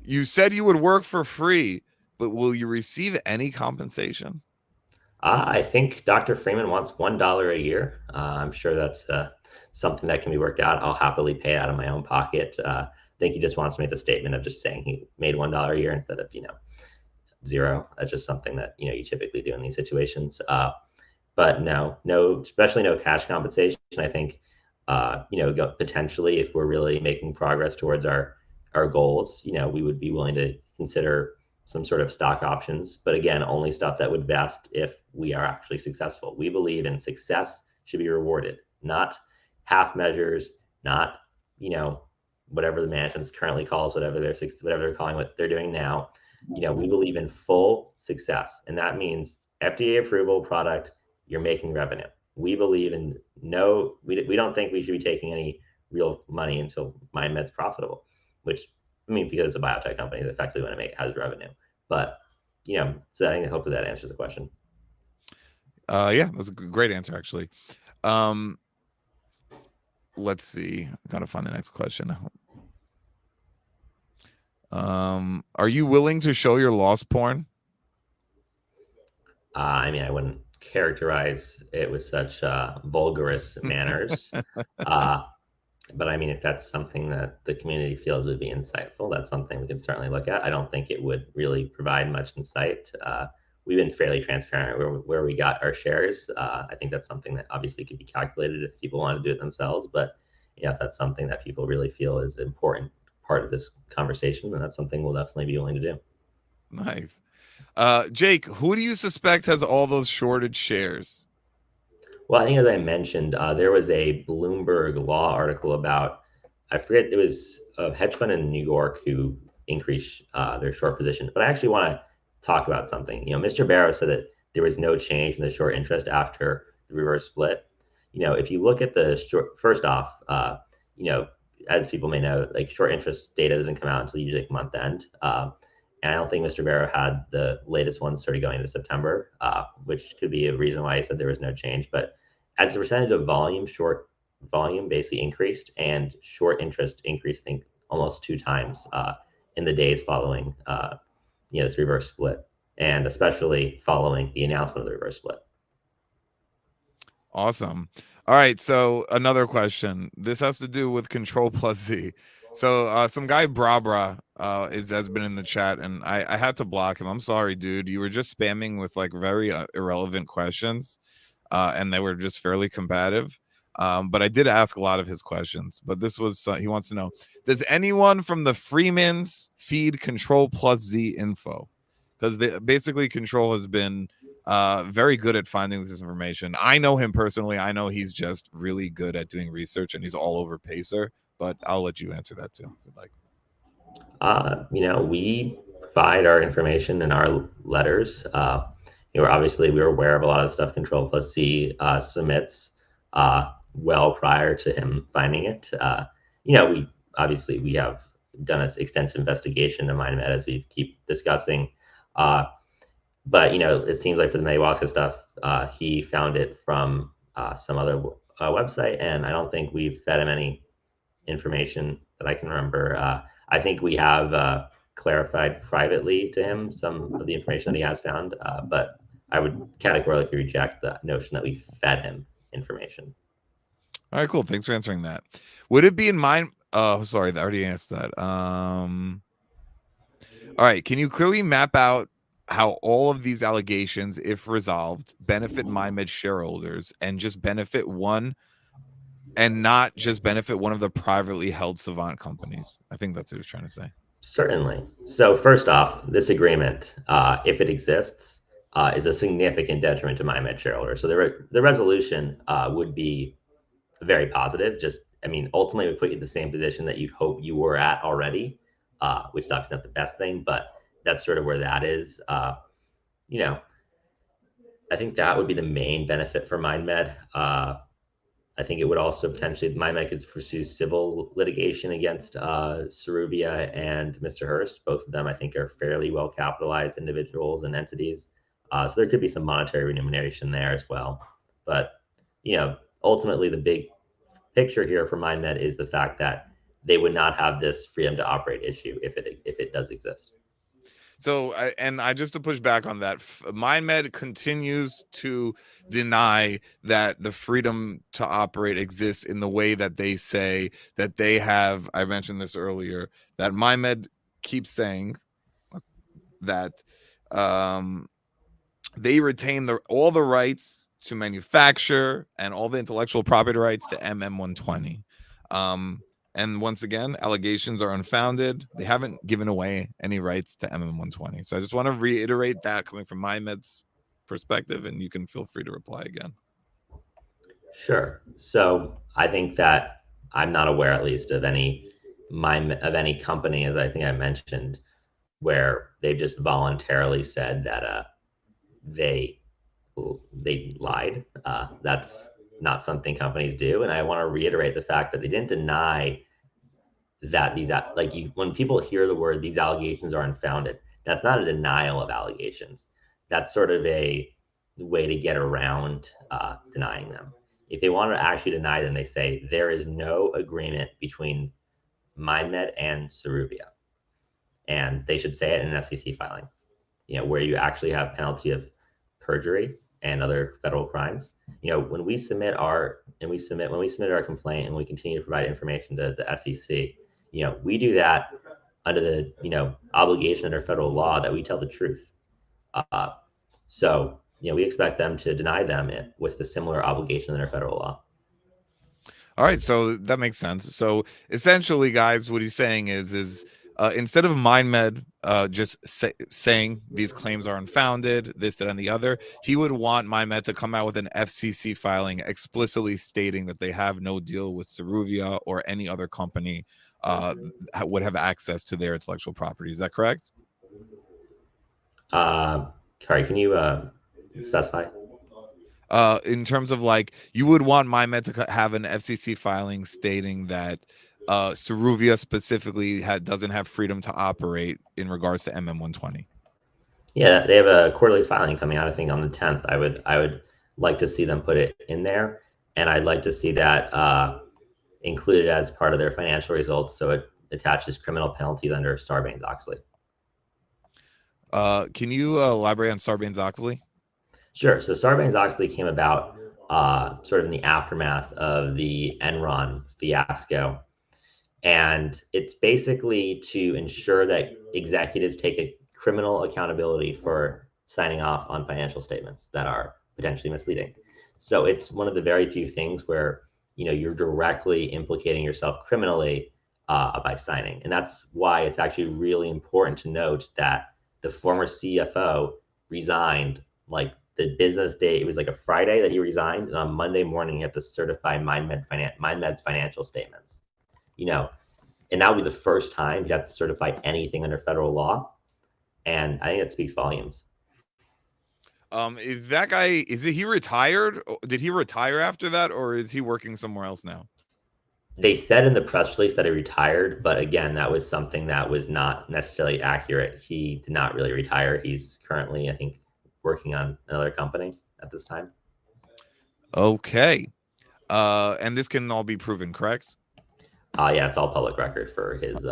You said you would work for free, but will you receive any compensation? I think Dr. Freeman wants $1 a year. I'm sure that's something that can be worked out. I'll happily pay out of my own pocket. I think he just wants to make the statement of just saying he made $1 a year instead of, zero. That's just something that, you typically do in these situations. But no, especially no cash compensation. I think, potentially if we're really making progress towards our goals, we would be willing to consider some sort of stock options. But again, only stuff that would vest if we are actually successful. We believe in success should be rewarded, not half measures, not, whatever the management currently calls whatever they're calling what they're doing now. We believe in full success, and that means FDA approval product, you're making revenue. We believe in we don't think we should be taking any real money until MindMed's profitable, which, because a biotech company is effectively when it has revenue. But, so I think hopefully that answers the question. Yeah, that's a great answer, actually. Let's see. I gotta find the next question. Are you willing to show your lost porn? I wouldn't characterize it with such vulgarous manners. But if that's something that the community feels would be insightful, that's something we can certainly look at. I don't think it would really provide much insight. We've been fairly transparent where we got our shares. I think that's something that obviously could be calculated if people want to do it themselves. But if that's something that people really feel is an important part of this conversation, then that's something we'll definitely be willing to do. Nice. Jake, who do you suspect has all those shorted shares? Well, I think as I mentioned, there was a Bloomberg Law article about, I forget, it was a hedge fund in New York who increased their short position. But I actually want to talk about something. Mr. Barrow said that there was no change in the short interest after the reverse split. If you look at the short, first off, as people may know, like short interest data doesn't come out until usually month end. And I don't think Mr. Barrow had the latest ones started going into September, which could be a reason why he said there was no change. But as a percentage of volume, short volume basically increased, and short interest increased, I think, almost 2 times in the days following this reverse split, and especially following the announcement of the reverse split. Awesome. All right, so another question. This has to do with Control plus Z. So some guy Brabra has been in the chat, and I had to block him. I'm sorry, dude. You were just spamming with like very irrelevant questions, and they were just fairly combative. But I did ask a lot of his questions. But this was he wants to know: does anyone from the Freemans feed Control plus Z info? Because basically Control has been very good at finding this information. I know him personally. I know he's just really good at doing research, and he's all over Pacer. But I'll let you answer that too, if you'd like. We provide our information in our letters. Obviously we were aware of a lot of the stuff Control plus Z submits well prior to him finding it. We have done an extensive investigation of MindMed, as we keep discussing. But it seems like for the ayahuasca stuff, he found it from some other website, and I don't think we've fed him any information that I can remember. I think we have clarified privately to him some of the information that he has found, but I would categorically reject the notion that we fed him information. All right, cool. Thanks for answering that. Would it be in mind? Oh, sorry, I already answered that. All right, can you clearly map out how all of these allegations, if resolved, benefit MindMed shareholders and just benefit one, and not just benefit one of the privately held savant companies? I think that's what he was trying to say. Certainly. So first off, this agreement, if it exists, is a significant detriment to MindMed shareholders. So the resolution would be very positive. Just, I mean, ultimately, it would put you in the same position that you'd hope you were at already, which is obviously not the best thing, but that's sort of where that is. You know, I think that would be the main benefit for MindMed. I think it would also potentially, MindMed could pursue civil litigation against Ceruvia and Mr. Hurst. Both of them, I think, are fairly well capitalized individuals and entities. So there could be some monetary remuneration there as well. But, ultimately, the big picture here for MindMed is the fact that they would not have this freedom to operate issue if it does exist. So, I just to push back on that, MindMed continues to deny that the freedom to operate exists in the way that they say that they have. I mentioned this earlier, that MindMed keeps saying that they retain all the rights to manufacture and all the intellectual property rights to MM120. And once again, allegations are unfounded. They haven't given away any rights to MM120. So I just want to reiterate that coming from MindMed's perspective, and you can feel free to reply again. Sure. So I think that I'm not aware, at least, of any company, as I think I mentioned, where they've just voluntarily said that they lied. That's not something companies do, and I want to reiterate the fact that they didn't deny that when people hear the word "these allegations are unfounded," that's not a denial of allegations. That's sort of a way to get around denying them. If they want to actually deny them, they say there is no agreement between MindMed and Ceruvia, and they should say it in an SEC filing, where you actually have penalty of perjury and other federal crimes. When we submit our complaint and we continue to provide information to the SEC, we do that under the obligation under federal law that we tell the truth. So we expect them to deny them with the similar obligation under federal law. All right, so that makes sense. So essentially, guys, what he's saying is instead of MindMed just saying these claims are unfounded, this, that, and the other, he would want MindMed to come out with an FCC filing explicitly stating that they have no deal with Ceruvia or any other company would have access to their intellectual property. Is that correct? Sorry, can you specify? In terms of you would want MindMed to have an FCC filing stating that Ceruvia specifically doesn't have freedom to operate in regards to MM120. Yeah, they have a quarterly filing coming out, I think, on the 10th. I would like to see them put it in there, and I'd like to see that included as part of their financial results, so it attaches criminal penalties under Sarbanes-Oxley. Can you elaborate on Sarbanes-Oxley? Sure. So Sarbanes-Oxley came about sort of in the aftermath of the Enron fiasco. And it's basically to ensure that executives take a criminal accountability for signing off on financial statements that are potentially misleading. So it's one of the very few things where you're directly implicating yourself criminally by signing. And that's why it's actually really important to note that the former CFO resigned the business day. It was like a Friday that he resigned, and on Monday morning you have to certify MindMed's financial statements. And that would be the first time you have to certify anything under federal law, and I think that speaks volumes. Is that guy? He retired? Did he retire after that, or is he working somewhere else now? They said in the press release that he retired, but again, that was something that was not necessarily accurate. He did not really retire. He's currently, I think, working on another company at this time. Okay. And this can all be proven, correct? Yeah, it's all public record for his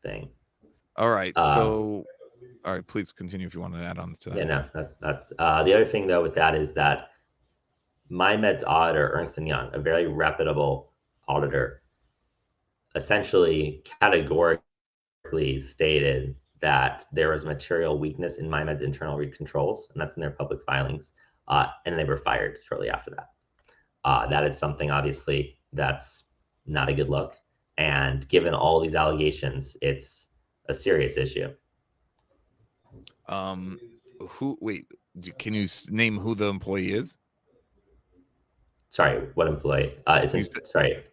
thing. All right. Uh, So, all right, please continue if you want to add on to yeah, that. no, that's the other thing though with that is that MindMed's auditor, Ernst & Young, a very reputable auditor, essentially categorically stated that there was material weakness in MindMed's internal read controls, and that's in their public filings, and they were fired shortly after that. That is something, obviously, that's not a good look. And given all these allegations, it's a serious issue. Um, wait, can you name who the employee is? Sorry, what employee? You said, Sorry,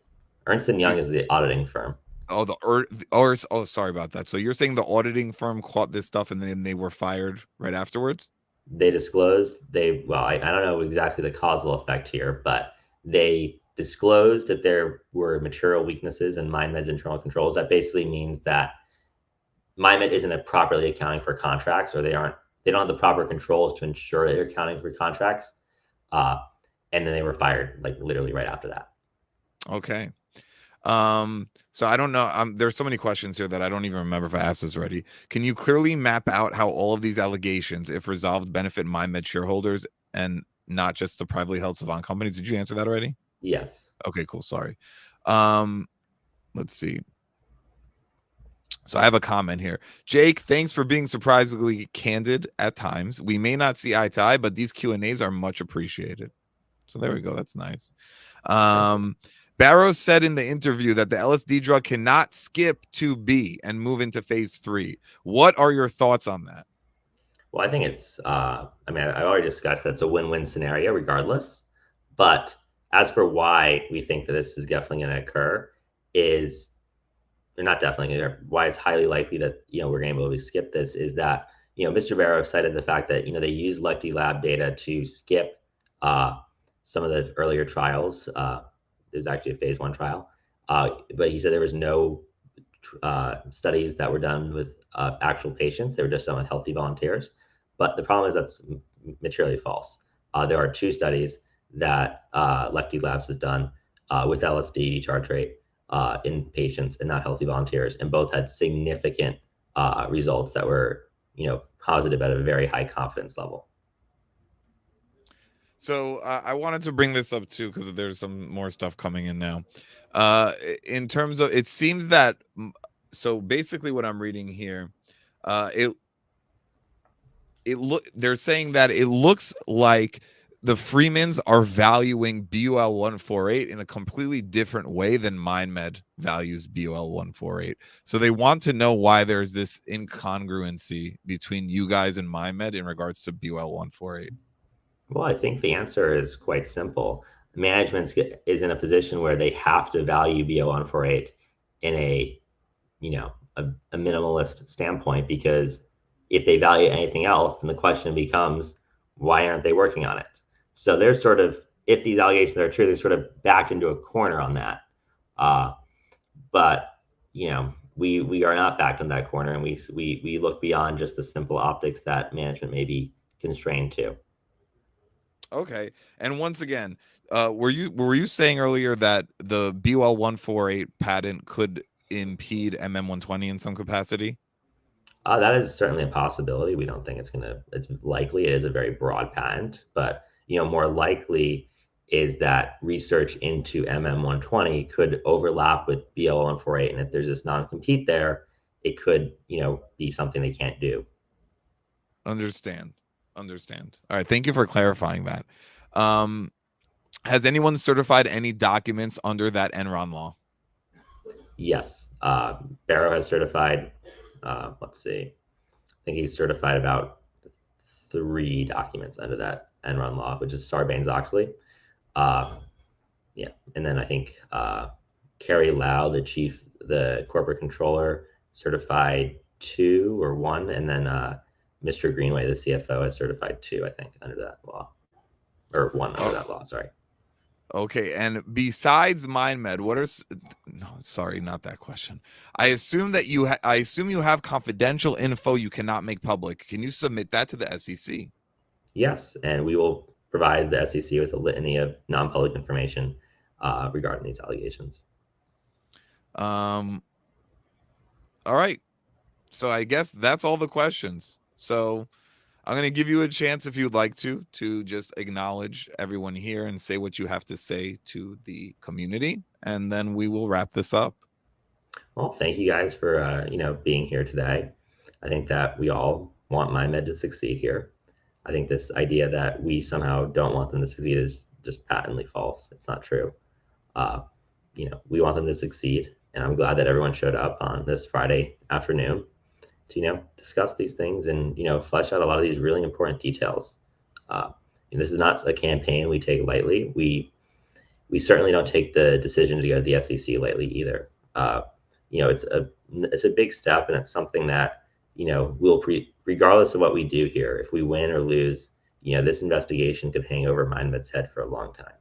Ernst & you, Young is the auditing firm. oh, oh, sorry about that. So you're saying the auditing firm caught this stuff and then they were fired right afterwards? They disclosed I don't know exactly the causal effect here, but they disclosed that there were material weaknesses in MindMed's internal controls. That basically means that MindMed isn't properly accounting for contracts, or they don't have the proper controls to ensure that they're accounting for contracts. Uh, and then they were fired like literally right after that. Okay. So I don't know. There's so many questions here that I don't even remember if I asked this already. Can you clearly map out how all of these allegations, if resolved, benefit MindMed shareholders and not just the privately held savant companies? Did you answer that already? Yes. Okay, cool. Sorry. Let's see. So I have a comment here. Jake, thanks for being surprisingly candid at times. We may not see eye to eye, but these Q&As are much appreciated. So there we go. That's nice. Barrows said in the interview that the LSD drug cannot skip 2B and move into phase 3. What are your thoughts on that? Well, I think it's, I already discussed that it's a win-win scenario regardless. But as for why we think that this is definitely going to occur is, they're not definitely going to, why it's highly likely that, we're going to be able to skip this is that, Mr. Barrows cited the fact that, they use Lucky Lab data to skip some of the earlier trials. There's actually a phase 1 trial. But he said there was no studies that were done with actual patients. They were just done with healthy volunteers. But the problem is that's materially false. There are 2 studies that Lucky Labs has done with LSD charge rate in patients and not healthy volunteers, and both had significant results that were, positive at a very high confidence level. So I wanted to bring this up too because there's some more stuff coming in now. In terms of, it seems that, so basically what I'm reading here, they're saying that it looks like the Freemans are valuing BUL 148 in a completely different way than MindMed values BUL 148. So they want to know why there's this incongruency between you guys and MindMed in regards to BUL 148. Well, I think the answer is quite simple. Management is in a position where they have to value BO 148 in a, a minimalist standpoint, because if they value anything else, then the question becomes, why aren't they working on it? So they're sort of, if these allegations are true, they're sort of backed into a corner on that. But we are not backed in that corner, and we look beyond just the simple optics that management may be constrained to. Okay. And once again, were you saying earlier that the BUL 148 patent could impede MM120 in some capacity? That is certainly a possibility. We don't think it's likely. It is a very broad patent, but more likely is that research into MM120 could overlap with BL148, and if there's this non-compete there, it could be something they can't do. Understand. All right. Thank you for clarifying that. Has anyone certified any documents under that Enron law? Yes. Barrow has certified, let's see, I think he's certified about 3 documents under that Enron law, which is Sarbanes-Oxley. Yeah. And then I think Carrie Lau, the corporate controller, certified 2 or 1. And then Mr. Greenway, the CFO, has certified 2, I think, under that law. Or 1 under that law, sorry. Okay, and besides MindMed, what are no, sorry, not that question. I assume that you have confidential info you cannot make public. Can you submit that to the SEC? Yes, and we will provide the SEC with a litany of non-public information regarding these allegations. Um, all right. So I guess that's all the questions. So I'm going to give you a chance, if you'd like to just acknowledge everyone here and say what you have to say to the community, and then we will wrap this up. Well, thank you guys for being here today. I think that we all want MindMed to succeed here. I think this idea that we somehow don't want them to succeed is just patently false. It's not true. Uh, we want them to succeed, and I'm glad that everyone showed up on this Friday afternoon to discuss these things and flesh out a lot of these really important details. And this is not a campaign we take lightly. We certainly don't take the decision to go to the SEC lightly either. It's a big step, and it's something that regardless of what we do here, if we win or lose, this investigation could hang over MindMed's head for a long time.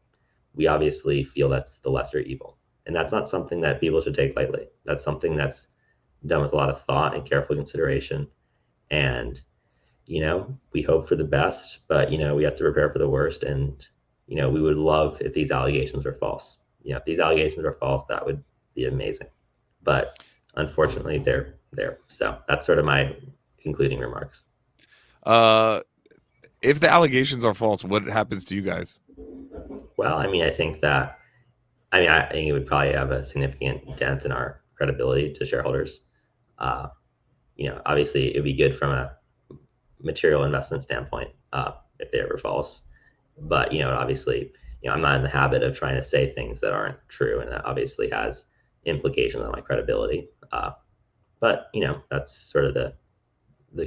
We obviously feel that's the lesser evil, and that's not something that people should take lightly. That's something that's done with a lot of thought and careful consideration. And we hope for the best, but we have to prepare for the worst. And we would love if these allegations were false. If these allegations are false, that would be amazing. But unfortunately, they're there. So that's sort of my concluding remarks. If the allegations are false, what happens to you guys? Well, I think it would probably have a significant dent in our credibility to shareholders. Obviously, it'd be good from a material investment standpoint if they were false. But obviously, I'm not in the habit of trying to say things that aren't true, and that obviously has implications on my credibility. But that's sort of the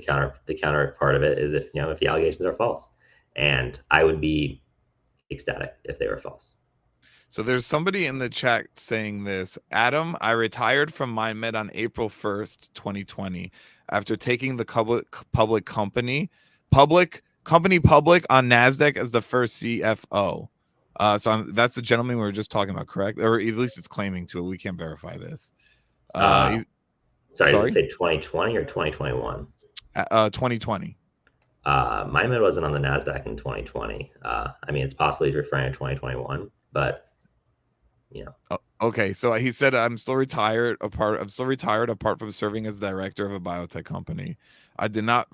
counter part of it is if the allegations are false, and I would be ecstatic if they were false. So there's somebody in the chat saying this. Adam, I retired from MindMed on April 1st, 2020, after taking the public company public on NASDAQ as the first CFO. So that's the gentleman we were just talking about, correct? Or at least it's claiming to it. We can't verify this. Sorry, did it say 2020 or 2021? 2020. MindMed wasn't on the NASDAQ in 2020. It's possibly he's referring to 2021, but Okay, so he said, I'm still retired apart from serving as director of a biotech company. I did not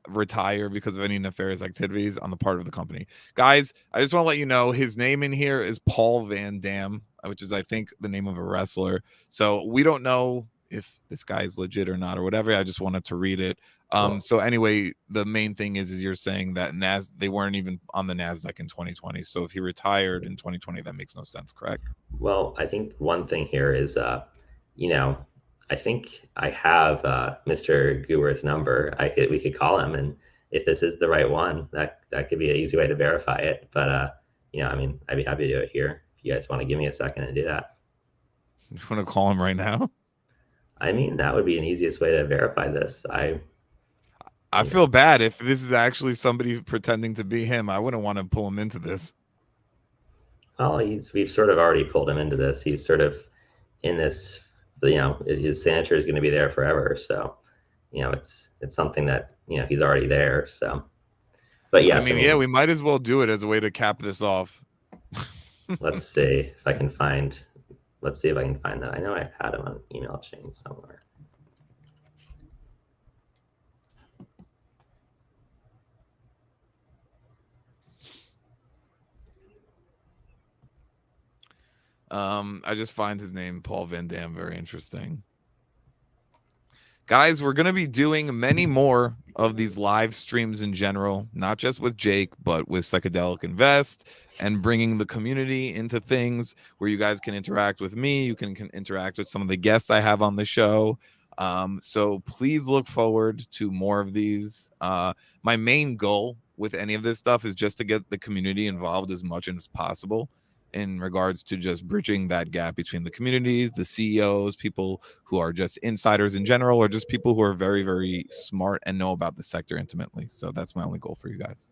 retire because of any nefarious activities on the part of the company. Guys, I just want to let you know his name in here is Paul Van Dam, which is, I think, the name of a wrestler. So we don't know if this guy is legit or not or whatever. I just wanted to read it. So anyway, the main thing is you're saying that they weren't even on the NASDAQ in 2020. So if he retired in 2020, that makes no sense, correct? Well, I think one thing here is, I think I have Mr. Guer's number. We could call him, and if this is the right one, that could be an easy way to verify it. But I'd be happy to do it here if you guys want to give me a second to do that. You want to call him right now? That would be an easiest way to verify this. I feel bad if this is actually somebody pretending to be him. I wouldn't want to pull him into this. Well, we've sort of already pulled him into this. He's sort of in this, his signature is going to be there forever. So, it's something that, he's already there. So, but yes, yeah, we might as well do it as a way to cap this off. Let's see if I can find that. I know I've had him on email chain somewhere. I just find his name, Paul Van Dam, very interesting. Guys, we're going to be doing many more of these live streams in general, not just with Jake, but with Psychedelic Invest, and bringing the community into things where you guys can interact with me. You can interact with some of the guests I have on the show. So please look forward to more of these. My main goal with any of this stuff is just to get the community involved as much as possible in regards to just bridging that gap between the communities, the CEOs, people who are just insiders in general, or just people who are very, very smart and know about the sector intimately. So that's my only goal for you guys.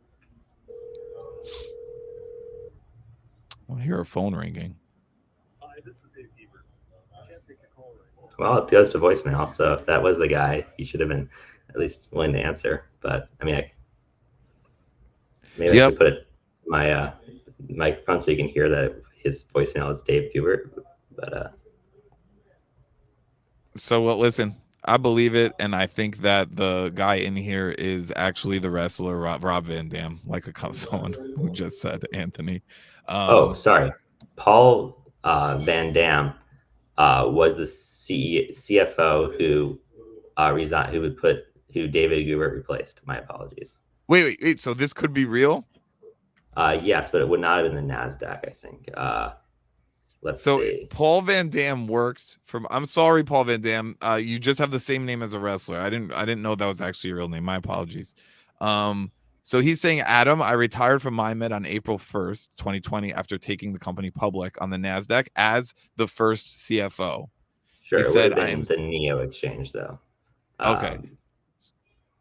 Well, I hear a phone ringing. Well, it goes to voicemail, so if that was the guy, he should have been at least willing to answer. But I should put it my microphone so you can hear that his voicemail is Dave Gubert. But So well, listen, I believe it, and I think that the guy in here is actually the wrestler Rob Van Dam, like someone who just said Anthony. Oh, Um, sorry. Paul Van Dam was the CFO who resigned, who David Gubert replaced. My apologies. wait. So this could be real. Yes, but it would not have been the Nasdaq. I think. Let's So see. Paul Van Dam worked from. I'm sorry, Paul Van Dam. You just have the same name as a wrestler. I didn't know that was actually your real name. My apologies. Um, so he's saying, Adam, I retired from MindMed on April 1st, 2020, after taking the company public on the Nasdaq as the first CFO. He Sure, it would said, have I am been the Neo exchange though. okay. Um,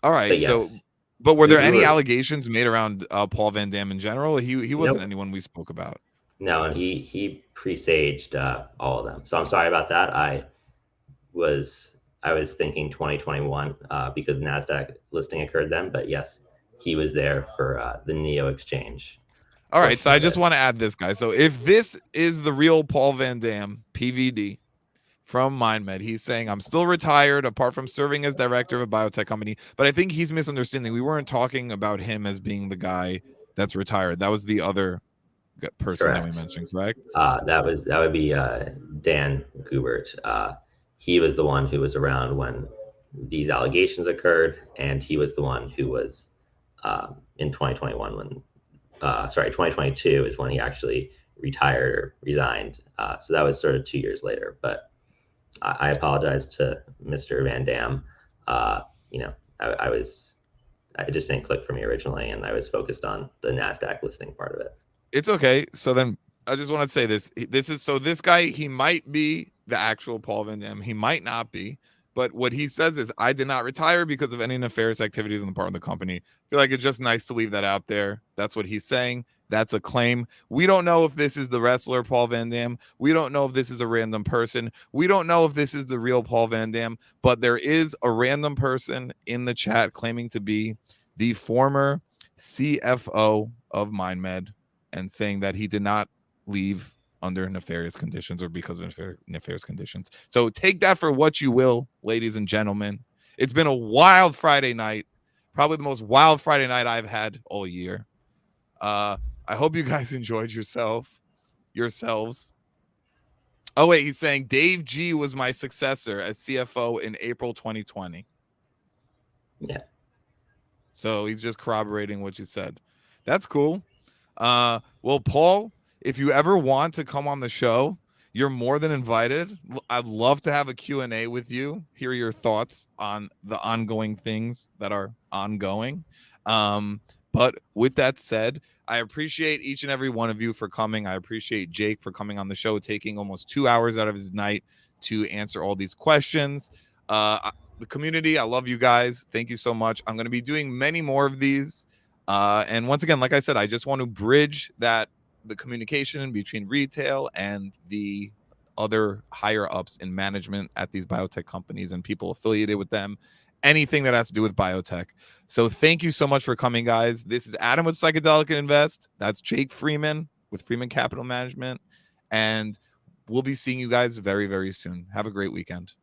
All but right. So, yes, but were there you any were. allegations made around Paul Van Dam in general? He wasn't Nope. anyone we spoke about. No, and he presaged all of them. So I'm sorry about that. Was I was thinking 2021 because Nasdaq listing occurred then. But yes, he was there for the Neo exchange All right. So portion I of just it. want to add this, guy. So if this is the real Paul Van Dam, PVD, from MindMed. He's saying, I'm still retired apart from serving as director of a biotech company. But I think he's misunderstanding. We weren't talking about him as being the guy that's retired. That was the other person that we Correct. mentioned, correct? That would be Dan Gubert. He was the one who was around when these allegations occurred, and he was the one who was in 2021 when 2022 is when he actually retired or resigned. So that was sort of 2 years later. But I apologize to Mr. Van Dam. You know, I just didn't click for me originally, and I was focused on the Nasdaq listing part of it. It's okay. So then I just want to say this. This is so this guy, he might be the actual Paul Van Dam. He might not be. But what he says is, I did not retire because of any nefarious activities on the part of the company. I feel like it's just nice to leave that out there. That's what he's saying. That's a claim. We don't know if this is the wrestler Paul Van Dam. We don't know if this is a random person. We don't know if this is the real Paul Van Dam. But there is a random person in the chat claiming to be the former CFO of MindMed and saying that he did not leave under nefarious conditions or because of nefarious conditions. So take that for what you will, ladies and gentlemen. It's been a wild Friday night, probably the most wild Friday night I've had all year. I hope you guys enjoyed yourselves. Oh wait, he's saying Dave G was my successor as CFO in April 2020. Yeah. So he's just corroborating what you said. That's cool. Well, Paul, if you ever want to come on the show, you're more than invited. I'd love to have a Q&A with you, hear your thoughts on the ongoing things that are ongoing. But with that said, I appreciate each and every one of you for coming. I appreciate Jake for coming on the show, taking almost 2 hours out of his night to answer all these questions. The community, I love you guys. Thank you so much. I'm going to be doing many more of these. And once again, like I said, I just want to bridge the communication between retail and the other higher ups in management at these biotech companies and people affiliated with them, anything that has to do with biotech. So thank you so much for coming, guys. This is Adam with Psychedelic Invest. That's Jake Freeman with Freeman Capital Management. And we'll be seeing you guys very, very soon. Have a great weekend.